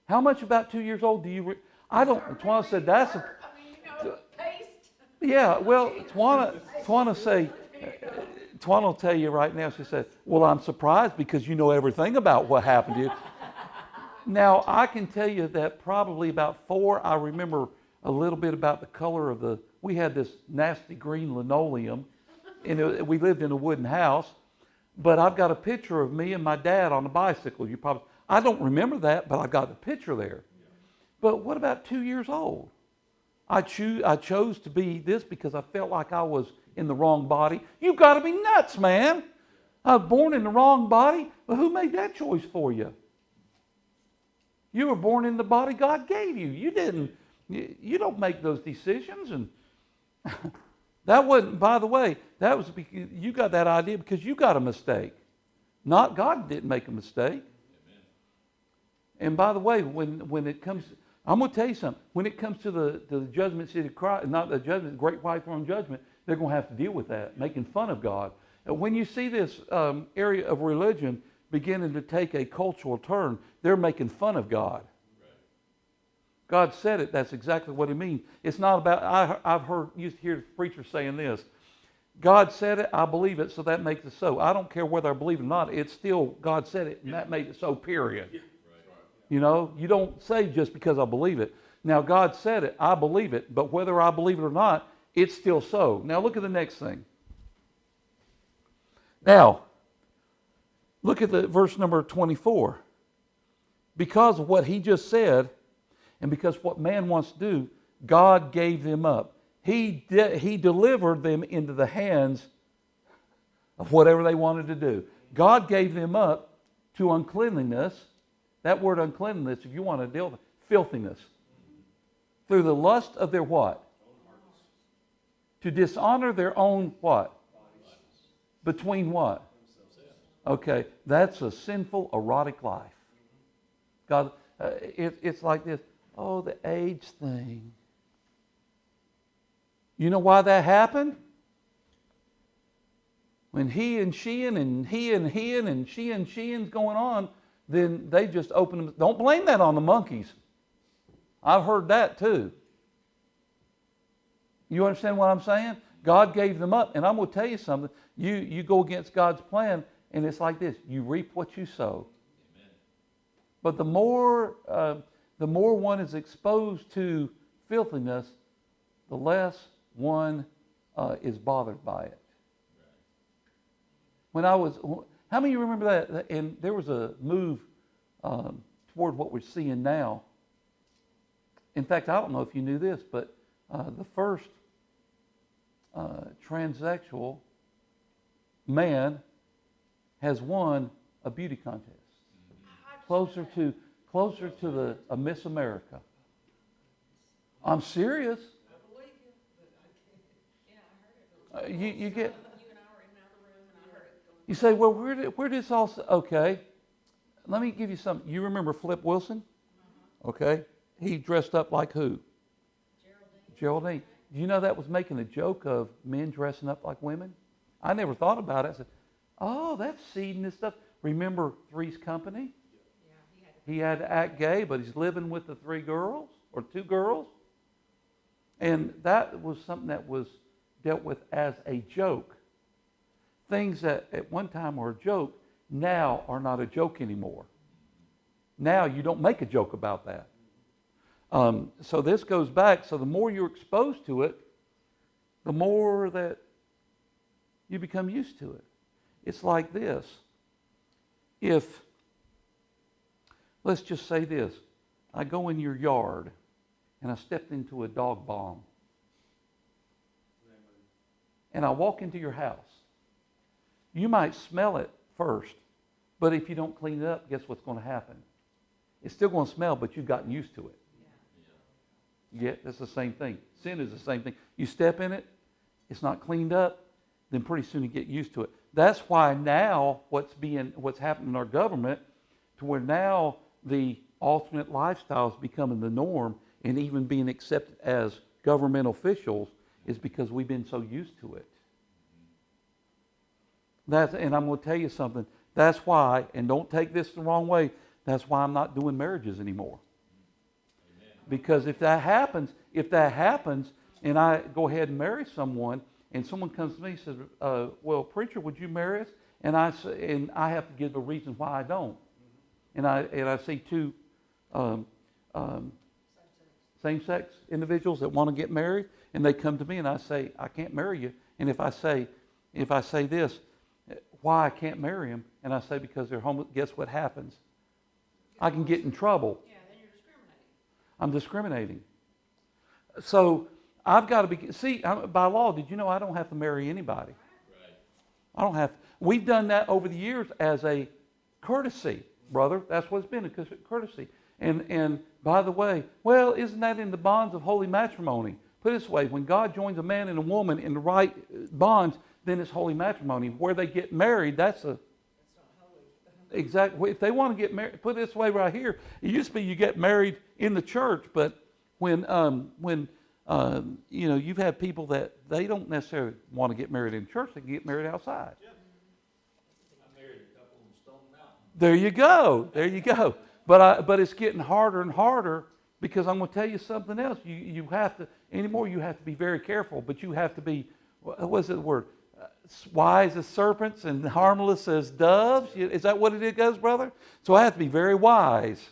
How much about 2 years old do you... I don't... Twana said that's... Taste. Yeah, well, Twana say... Twana will tell you right now, she said, well, I'm surprised because you know everything about what happened to you. Now, I can tell you that probably about 4, I remember a little bit about the color of the... We had this nasty green linoleum, and we lived in a wooden house, but I've got a picture of me and my dad on a bicycle. I don't remember that, but I got the picture there. But what about 2 years old? I chose to be this because I felt like I was in the wrong body. You've got to be nuts, man. I was born in the wrong body. Well, who made that choice for you? You were born in the body God gave you. You didn't. You don't make those decisions. And that wasn't, by the way, that was because you got that idea because you got a mistake. Not God didn't make a mistake. Amen. And by the way, when it comes, I'm going to tell you something. When it comes to the judgment seat of Christ, not the judgment, the great white throne judgment, they're going to have to deal with that, making fun of God. And when you see this area of religion beginning to take a cultural turn, they're making fun of God. Right. God said it, that's exactly what He means. It's not about, used to hear preachers saying this, God said it, I believe it, so that makes it so. I don't care whether I believe it or not, it's still God said it, and that made it so, period. You know, you don't say just because I believe it. Now, God said it, I believe it, but whether I believe it or not, it's still so. Now, look at the next thing. Now, look at the verse number 24. Because of what he just said, and because what man wants to do, God gave them up. He delivered them into the hands of whatever they wanted to do. God gave them up to uncleanliness. That word uncleanliness, if you want to deal with it, filthiness. Through the lust of their what? To dishonor their own what? Between what? Okay, that's a sinful, erotic life. God, it's like this. Oh, the age thing. You know why that happened? When he and she and he and she and she's going on, then they just open them. Don't blame that on the monkeys. I've heard that too. You understand what I'm saying? God gave them up. And I'm going to tell you something. You go against God's plan, and it's like this. You reap what you sow. Amen. But the more one is exposed to filthiness, the less one is bothered by it. When I was, how many of you remember that? And there was a move toward what we're seeing now. In fact, I don't know if you knew this, but the first transsexual man has won a beauty contest, closer to a Miss America. I'm serious. I believe you, but I can't. Yeah, I heard it. You get. You and I were in another room, and I heard it going. You say, well, where did this all? Okay, let me give you something. You remember Flip Wilson? Okay, he dressed up like who? Geraldine. Do you know that was making a joke of men dressing up like women? I never thought about it. I said, oh, that's seeding this stuff. Remember Three's Company? Yeah, He had to act gay, but he's living with the 3 girls or 2 girls. And that was something that was dealt with as a joke. Things that at one time were a joke now are not a joke anymore. Now you don't make a joke about that. So this goes back. So the more you're exposed to it, the more that you become used to it. It's like this. If, let's just say this. I go in your yard and I stepped into a dog bomb. And I walk into your house. You might smell it first, but if you don't clean it up, guess what's going to happen? It's still going to smell, but you've gotten used to it. Yeah, that's the same thing. Sin is the same thing. You step in it, it's not cleaned up, then pretty soon you get used to it. That's why now what's happening in our government, to where now the alternate lifestyle is becoming the norm and even being accepted as government officials, is because we've been so used to it. And I'm going to tell you something. That's why, and don't take this the wrong way, that's why I'm not doing marriages anymore. Because if that happens, and I go ahead and marry someone, and someone comes to me and says, well, preacher, would you marry us? And I have to give a reason why I don't. And I see 2 same-sex individuals that want to get married, and they come to me and I say, I can't marry you. And if I say this, why I can't marry them, and I say because they're homeless, guess what happens? I can get in trouble. Yeah, then you're discriminating. I'm discriminating. So I've got to by law, did you know I don't have to marry anybody? Right. I don't have to. We've done that over the years as a courtesy, brother. That's what it's been, a courtesy. And by the way, well, isn't that in the bonds of holy matrimony? Put it this way, when God joins a man and a woman in the right bonds, then it's holy matrimony. Where they get married, that's not holy. Exactly. If they want to get married, put it this way right here. It used to be you get married in the church, but when you've had people that they don't necessarily want to get married in church, they can get married outside. Yeah. I married a couple in Stone Mountain. There you go. There you go. But it's getting harder and harder Because I'm going to tell you something else. You have to, anymore you have to be very careful, but you have to be, what's the word? Wise as serpents and harmless as doves. Is that what it goes, brother? So I have to be very wise.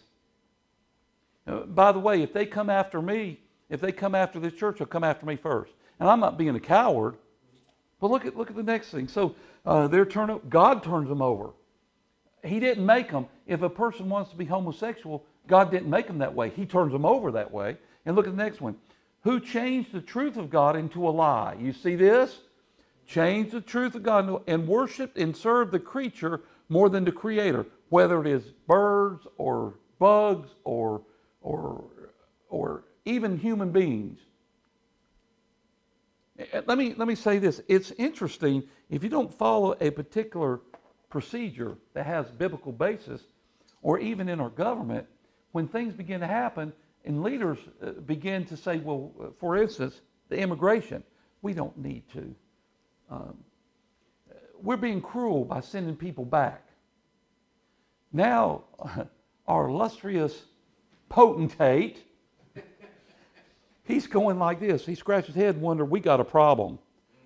By the way, if they come after me, if they come after this church, they'll come after me first. And I'm not being a coward. But look at the next thing. So God turns them over. He didn't make them. If a person wants to be homosexual, God didn't make them that way. He turns them over that way. And look at the next one. Who changed the truth of God into a lie? You see this? Changed the truth of God and worshiped and served the creature more than the Creator, whether it is birds or bugs or even human beings. Let me say this. It's interesting, if you don't follow a particular procedure that has biblical basis, or even in our government, when things begin to happen and leaders begin to say, well, for instance, the immigration, we don't need to. We're being cruel by sending people back. Now, our illustrious potentate, he's going like this. He scratches his head and wonders, we got a problem.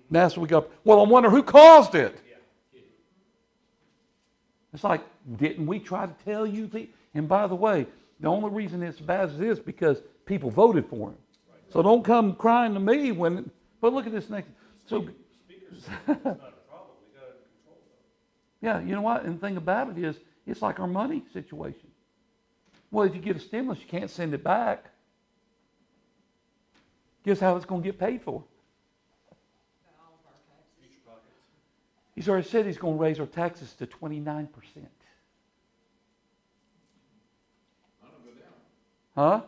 And that's what we got. Well, I wonder who caused it. It's like, didn't we try to tell you? And by the way, the only reason it's bad as it is because people voted for him. So don't come crying to me when. But look at this next. So. Speakers, it's not a problem. We got to control them. Yeah, you know what? And the thing about it is, it's like our money situation. Well, if you get a stimulus, you can't send it back. Guess how it's going to get paid for? Future pockets. He's already said he's going to raise our taxes to 29%. I don't go down. Huh?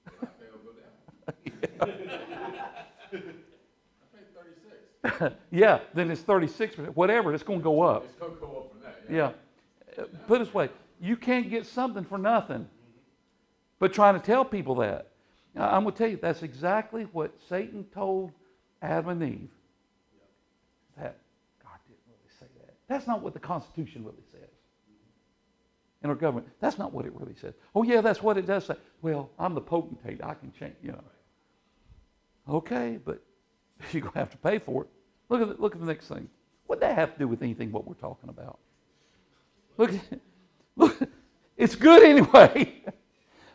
I pay will go down. I pay 36. Yeah, then it's 36%. Whatever, it's going to go up. It's going to go up from that. Yeah. Put it this way, you can't get something for nothing. But trying to tell people that. Now, I'm going to tell you, that's exactly what Satan told Adam and Eve. That God didn't really say that. That's not what the Constitution really says. In our government, that's not what it really says. Oh yeah, that's what it does say. Well, I'm the potentate. I can change, you know. Okay, but you're going to have to pay for it. Look at the next thing. What does that have to do with anything what we're talking about? Look, it's good anyway.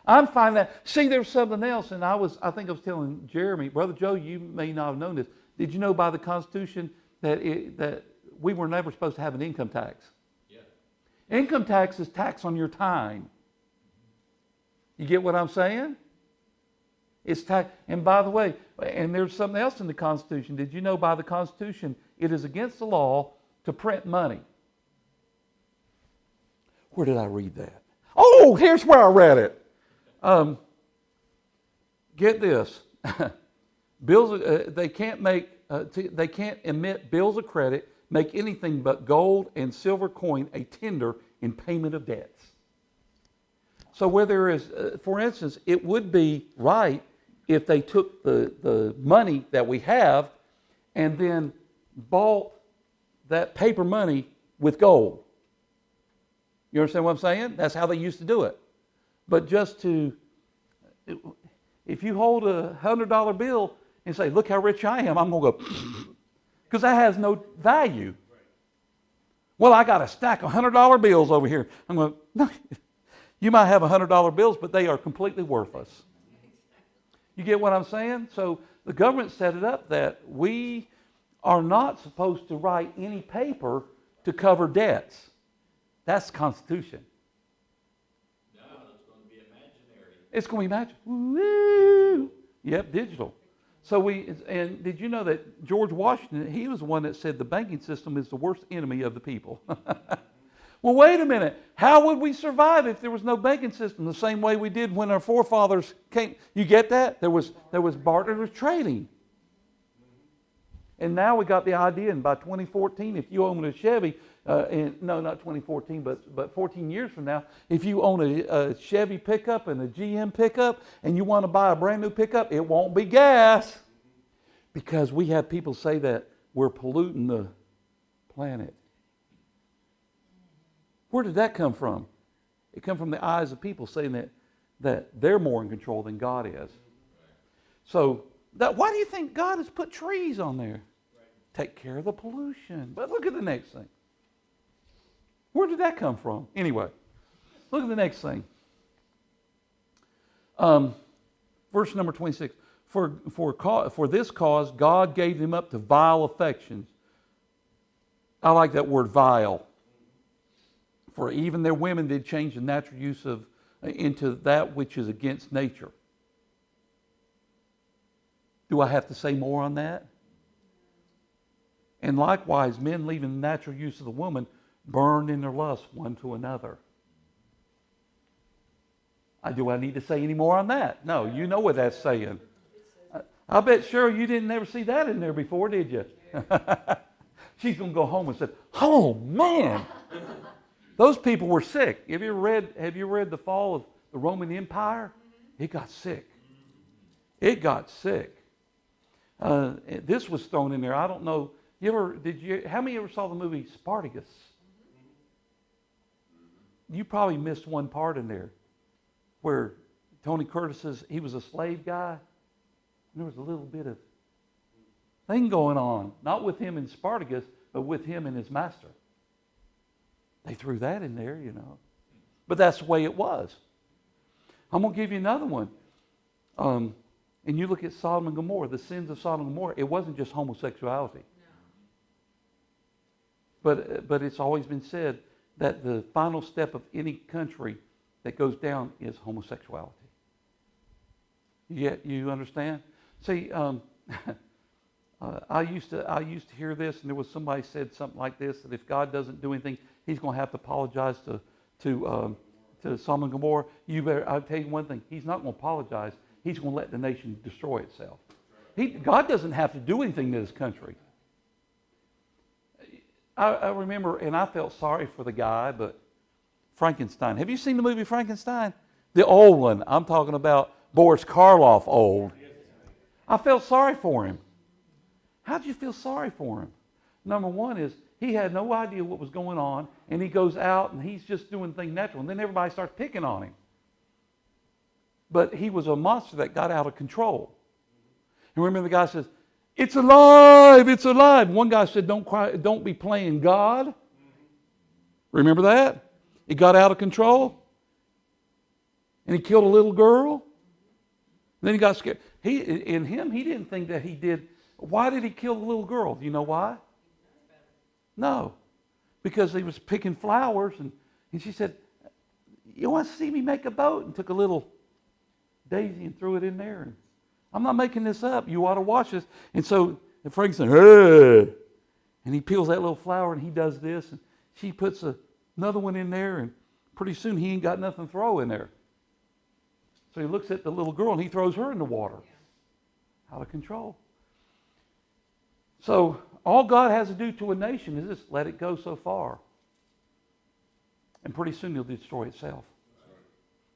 I'm finding that. See, there's something else, and I think I was telling Jeremy, Brother Joe, you may not have known this. Did you know by the Constitution that we were never supposed to have an income tax? Yeah. Income tax is tax on your time. You get what I'm saying? It's tax. And by the way, and there's something else in the Constitution. Did you know by the Constitution it is against the law to print money? Where did I read that? Oh, here's where I read it. Get this. Bills. They can't emit bills of credit, make anything but gold and silver coin a tender in payment of debts. So where there is, for instance, it would be right if they took the money that we have and then bought that paper money with gold. You understand what I'm saying? That's how they used to do it. But just if you hold a $100 bill and say, look how rich I am, I'm going to go, because that has no value. Well, I got a stack of $100 bills over here. I'm going, no, you might have $100 bills, but they are completely worthless. You get what I'm saying? So the government set it up that we are not supposed to write any paper to cover debts. That's the Constitution. No, it's going to be imaginary. It's going to be magic. Woo! Yep, digital. So and did you know that George Washington, he was the one that said the banking system is the worst enemy of the people. Well, wait a minute. How would we survive if there was no banking system the same way we did when our forefathers came? You get that? There was barter, there was trading. And now we got the idea, and by 2014, if you own a Chevy, no, not 2014, but 14 years from now, if you own a Chevy pickup and a GM pickup, and you want to buy a brand new pickup, it won't be gas. Because we have people say that we're polluting the planet. Where did that come from? It come from the eyes of people saying that that they're more in control than God is. So why do you think God has put trees on there? Take care of the pollution. But look at the next thing. Where did that come from? Anyway, look at the next thing. Verse number 26. For this cause God gave them up to vile affections. I like that word vile. For even their women did change the natural use of into that which is against nature. Do I have to say more on that? And likewise, men leaving the natural use of the woman burned in their lust one to another. Do I need to say any more on that? No, you know what that's saying. I bet Cheryl, you didn't ever see that in there before, did you? She's going to go home and say, "Oh man, those people were sick." Have you read The Fall of the Roman Empire? It got sick. It got sick. This was thrown in there. I don't know. How many ever saw the movie Spartacus? You probably missed one part in there where Tony Curtis he was a slave guy. And there was a little bit of thing going on, not with him and Spartacus, but with him and his master. They threw that in there, you know. But that's the way it was. I'm going to give you another one. And you look at Sodom and Gomorrah, the sins of Sodom and Gomorrah, it wasn't just homosexuality. But it's always been said that the final step of any country that goes down is homosexuality. You understand? See, I used to hear this, and there was somebody said something like this, that if God doesn't do anything, He's going to have to apologize to Sodom and Gomorrah. I'll tell you one thing: He's not going to apologize. He's going to let the nation destroy itself. God doesn't have to do anything to this country. I remember, and I felt sorry for the guy, but Frankenstein. Have you seen the movie Frankenstein? The old one. I'm talking about Boris Karloff old. I felt sorry for him. How'd you feel sorry for him? Number one is he had no idea what was going on, and he goes out and he's just doing things natural, and then everybody starts picking on him. But he was a monster that got out of control. And remember, the guy says, "It's alive! It's alive!" One guy said, "Don't cry, don't be playing God." Remember that? It got out of control. And he killed a little girl. Then he got scared. He didn't think that he did. Why did he kill the little girl? Do you know why? No. Because he was picking flowers, and she said, "You want to see me make a boat?" And took a little daisy and threw it in there. And I'm not making this up. You ought to watch this. And so Frank said, "Hey!" And he peels that little flower, and he does this, and she puts another one in there, and pretty soon he ain't got nothing to throw in there. So he looks at the little girl, and he throws her in the water. Out of control. So all God has to do to a nation is just let it go so far. And pretty soon it'll destroy itself.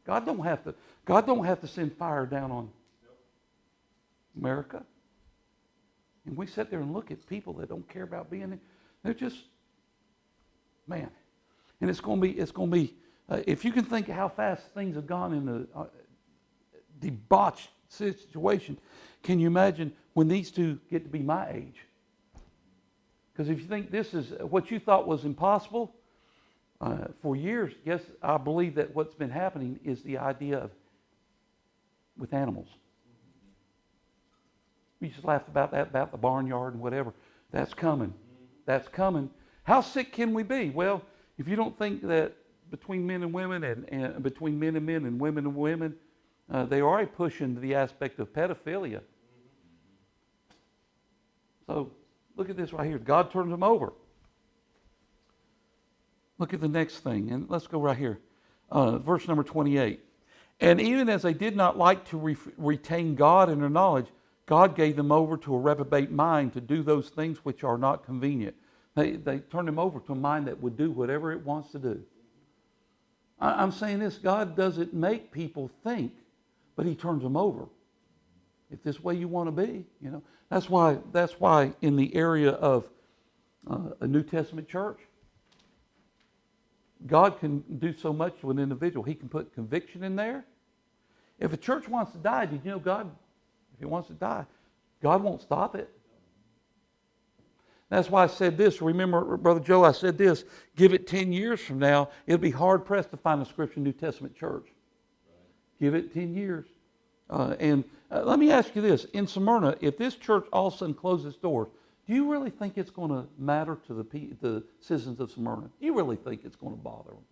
God don't have to send fire down on America. And we sit there and look at people that don't care about being there. They're just, man. And it's going to be, if you can think how fast things have gone in the debauched situation, can you imagine when these two get to be my age? Because if you think this is what you thought was impossible, for years, yes, I believe that what's been happening is the idea of with animals. We just laughed about that, about the barnyard and whatever. That's coming. That's coming. How sick can we be? Well, if you don't think that between men and women and between men and women, they are already pushing the aspect of pedophilia. So look at this right here. God turns them over. Look at the next thing, and let's go right here. Verse number 28. And even as they did not like to retain God in their knowledge, God gave them over to a reprobate mind to do those things which are not convenient. They turned them over to a mind that would do whatever it wants to do. I'm saying this, God doesn't make people think, but He turns them over. If this way you want to be, you know. That's why in the area of a New Testament church, God can do so much to an individual. He can put conviction in there. If a church wants to die, did you know God, if He wants to die, God won't stop it. That's why I said this. Remember, Brother Joe, I said this. Give it 10 years from now, it'll be hard-pressed to find a Scripture New Testament church. Give it 10 years. Let me ask you this. In Smyrna, if this church all of a sudden closes its doors, do you really think it's going to matter to the citizens of Smyrna? Do you really think it's going to bother them?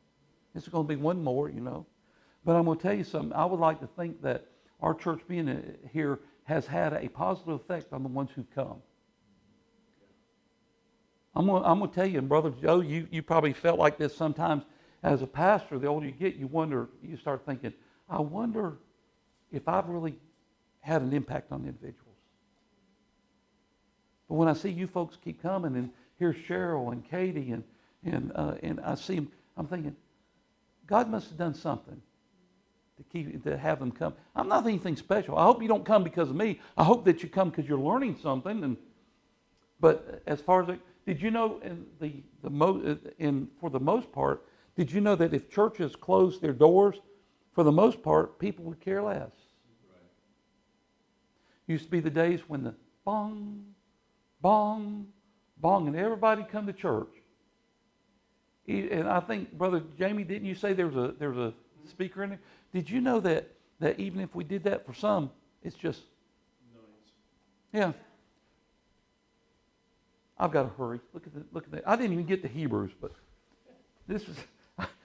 It's going to be one more, you know. But I'm going to tell you something. I would like to think that our church being here has had a positive effect on the ones who've come. I'm going to tell you, and Brother Joe, you probably felt like this sometimes as a pastor. The older you get, you start thinking, I wonder if I've really had an impact on individuals. But when I see you folks keep coming, and here's Cheryl and Katie, and I see them, I'm thinking, God must have done something to have them come. I'm not anything special. I hope you don't come because of me. I hope that you come because you're learning something. But as far as did you know, for the most part, did you know that if churches closed their doors, for the most part, people would care less. Right. Used to be the days when the bong, bong, bong, and everybody come to church. And I think, Brother Jamie, didn't you say there's a speaker in there? Did you know that even if we did that for some, it's just noise? Yeah. I've got to hurry. Look at that. I didn't even get to Hebrews, but this is.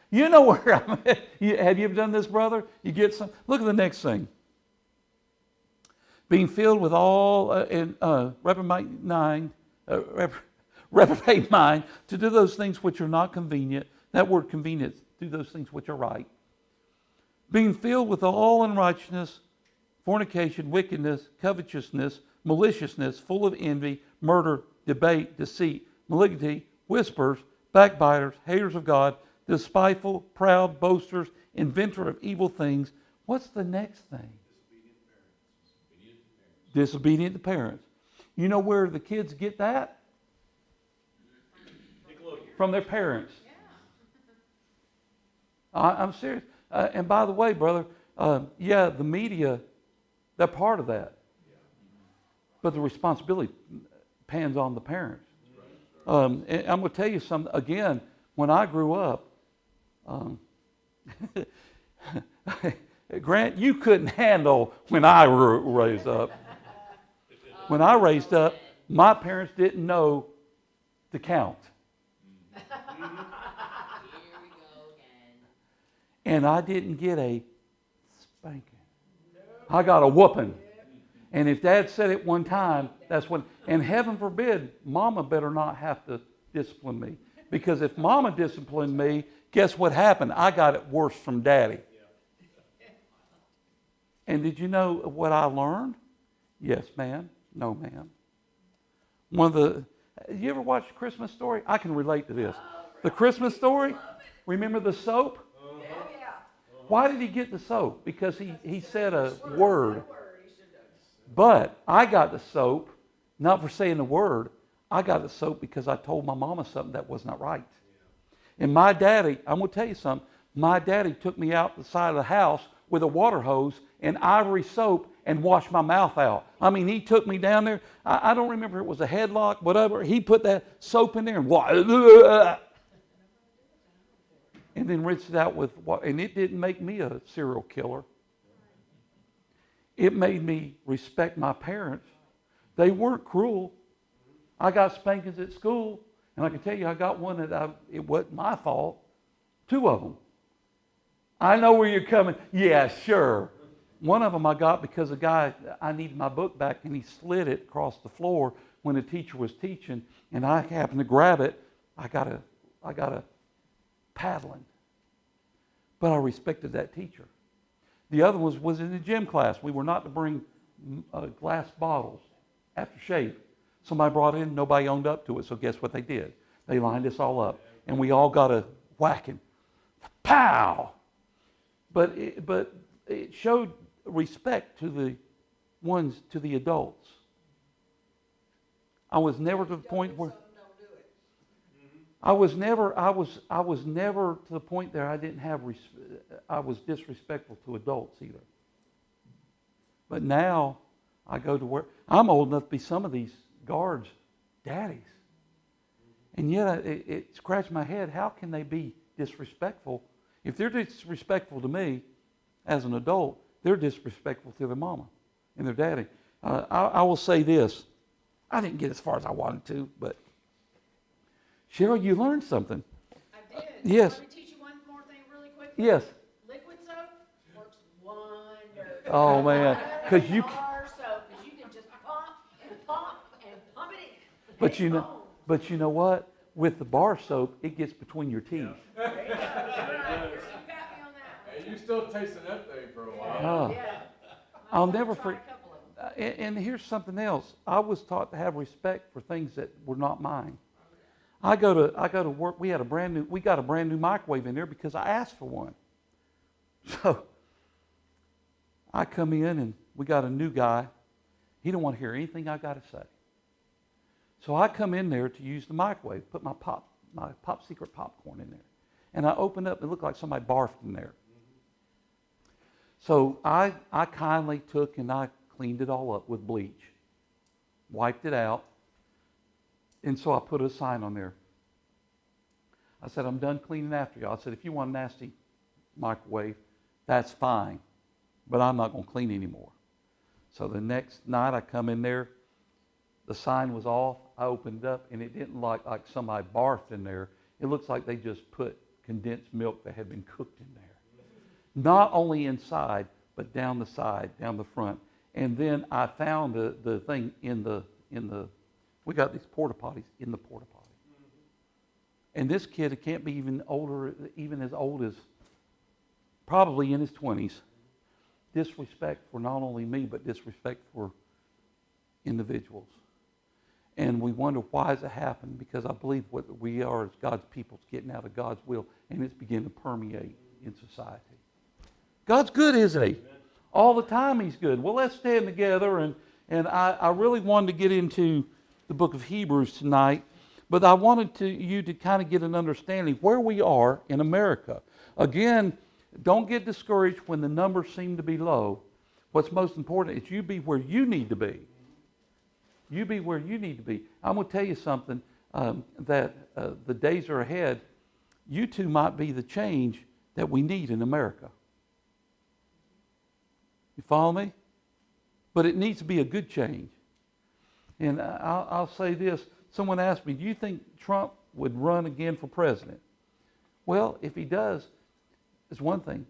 You know where I'm at. Have you ever done this, brother? You get some. Look at the next thing. Being filled with all reprobate mind to do those things which are not convenient. That word convenient, do those things which are right. Being filled with all unrighteousness, fornication, wickedness, covetousness, maliciousness, full of envy, murder, debate, deceit, malignity, whispers, backbiters, haters of God, despiteful, proud, boasters, inventor of evil things. What's the next thing? Disobedient to parents. You know where the kids get that? From their parents. I'm serious. And by the way, brother, the media, they're part of that. But the responsibility pans on the parents. And I'm going to tell you something. Again, when I grew up, Grant, you couldn't handle when I raised up. When I raised up, my parents didn't know to count. Here we go again. And I didn't get a spanking. I got a whooping. And if Dad said it one time, that's when, and heaven forbid, Mama better not have to discipline me. Because if Mama disciplined me, guess what happened? I got it worse from Daddy. And did you know what I learned? Yes, ma'am. No, ma'am. You ever watch Christmas Story? I can relate to this. The Christmas Story, remember the soap? Why did he get the soap? Because he said a word. But I got the soap, not for saying the word. I got the soap because I told my mama something that was not right. And my daddy, I'm going to tell you something, my daddy took me out the side of the house with a water hose and ivory soap and washed my mouth out. I mean, he took me down there. I don't remember if it was a headlock, whatever. He put that soap in there and then rinsed it out with water. And it didn't make me a serial killer. It made me respect my parents. They weren't cruel. I got spankings at school, and I can tell you I got one it wasn't my fault. 2 of them. I know where you're coming. Yeah, sure. One of them I got because I needed my book back, and he slid it across the floor when the teacher was teaching, and I happened to grab it. I got a paddling. But I respected that teacher. The other was in the gym class. We were not to bring glass bottles after shave. Somebody brought it in, nobody owned up to it, so guess what they did? They lined us all up, and we all got a whacking. Pow! But it showed respect to the adults. I was never to the point where I was never to the point there I was disrespectful to adults either. But now I go to work. I'm old enough to be some of these guards' daddies. And yet it scratched my head. How can they be disrespectful? If they're disrespectful to me as an adult, they're disrespectful to their mama and their daddy. I will say this. I didn't get as far as I wanted to, but Cheryl, you learned something. I did. Yes. Let me teach you one more thing really quickly. Yes. Liquid soap works wonders. Oh, man. 'Cause you Bar soap, 'cause you can just pump and pump and pump it in. But you know what? With the bar soap, it gets between your teeth. There you go. You got me on that And you still tasting that thing for a while. Oh. one. Yeah. I'll My son never tried forget. a couple of them. And here's something else. I was taught to have respect for things that were not mine. I go to work. We got a brand new microwave in there because I asked for one. So I come in and we got a new guy. He don't want to hear anything I got to say. So I come in there to use the microwave, put my pop secret popcorn in there, and I opened up. It looked like somebody barfed in there. So I kindly took and I cleaned it all up with bleach, wiped it out, and so I put a sign on there. I said, I'm done cleaning after y'all. I said, if you want a nasty microwave, that's fine, but I'm not going to clean anymore. So the next night I come in there, the sign was off. I opened it up, and it didn't look like somebody barfed in there. It looks like they just put condensed milk that had been cooked in there. Not only inside, but down the side, down the front. And then I found the thing in the we got these porta potties in the porta potty. And this kid, it can't be even as old as probably in his 20s. Disrespect for not only me, but disrespect for individuals. And we wonder, why has it happened? Because I believe what we are as God's people is getting out of God's will, and it's beginning to permeate in society. God's good, isn't He? All the time He's good. Well, let's stand together, and I really wanted to get into the book of Hebrews tonight, but I wanted you to kind of get an understanding where we are in America. Again, don't get discouraged when the numbers seem to be low. What's most important is you be where you need to be. You be where you need to be. I'm going to tell you something, that the days are ahead. You two might be the change that we need in America. You follow me? But it needs to be a good change. And I'll say this. Someone asked me, do you think Trump would run again for president? Well, if he does, it's one thing.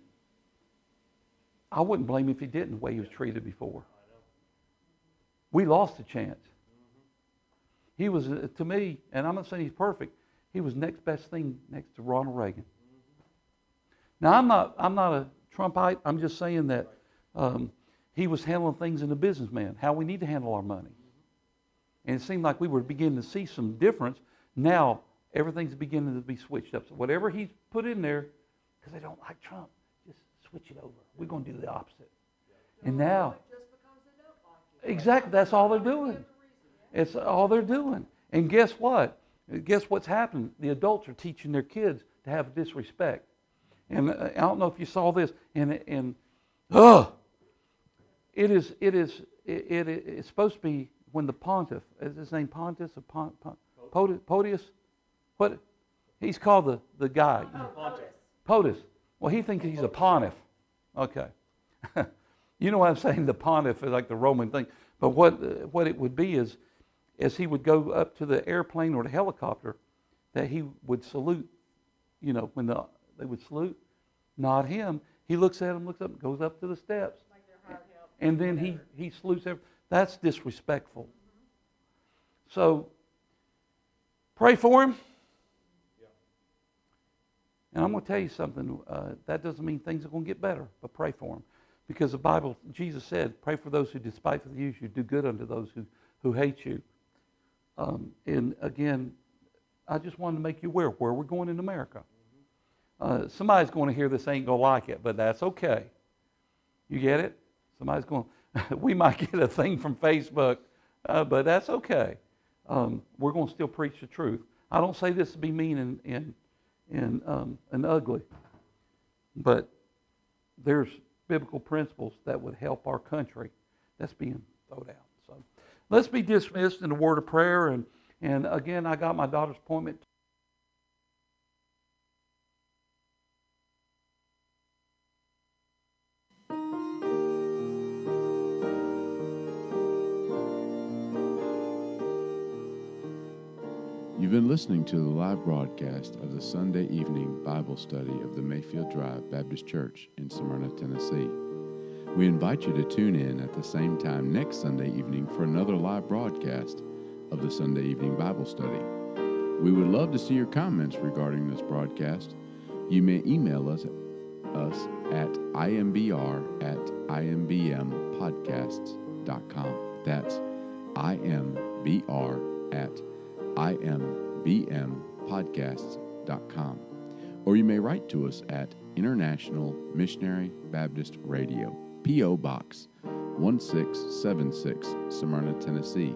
I wouldn't blame him if he didn't, the way he was treated before. We lost a chance. He was, to me, and I'm not saying he's perfect, he was next best thing next to Ronald Reagan. Now, I'm not a Trumpite. I'm just saying that he was handling things in a businessman, how we need to handle our money. And it seemed like we were beginning to see some difference. Now, everything's beginning to be switched up. So whatever he's put in there, because they don't like Trump, just switch it over. We're going to do the opposite. And now, exactly, that's all they're doing. It's all they're doing. And guess what? Guess what's happened? The adults are teaching their kids to have disrespect. And I don't know if you saw this. It's supposed to be when the pontiff, is his name Pontius or Podius? What? He's called the guy. POTUS. Well, he thinks he's a pontiff. Okay. You know what I'm saying? The pontiff is like the Roman thing. But what it would be is, as he would go up to the airplane or the helicopter, that he would salute, when they would salute, not him. He looks at him, looks up, goes up to the steps. Like they're hard help. And then he salutes everyone. That's disrespectful. So, pray for him. And I'm going to tell you something. That doesn't mean things are going to get better, but pray for him. Because the Bible, Jesus said, pray for those who despitefully use you, do good unto those who hate you. And again, I just wanted to make you aware of where we're going in America. Somebody's going to hear this, ain't going to like it, but that's okay. You get it? Somebody's going we might get a thing from Facebook, but that's okay. We're going to still preach the truth. I don't say this to be mean and ugly, but there's biblical principles that would help our country. that's being thrown out. So let's be dismissed in a word of prayer. And again, I got my daughter's appointment. You've been listening to the live broadcast of the Sunday evening Bible study of the Mayfield Drive Baptist Church in Smyrna, Tennessee. We invite you to tune in at the same time next Sunday evening for another live broadcast of the Sunday evening Bible study. We would love to see your comments regarding this broadcast. You may email us at imbr@imbmpodcasts.com. That's imbr@imbmpodcasts.com. Or you may write to us at International Missionary Baptist Radio, P.O. Box 1676, Smyrna, Tennessee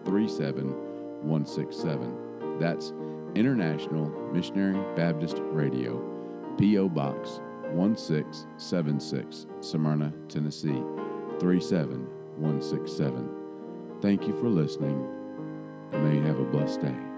37167. That's International Missionary Baptist Radio, P.O. Box 1676, Smyrna, Tennessee 37167. Thank you for listening, and may you have a blessed day.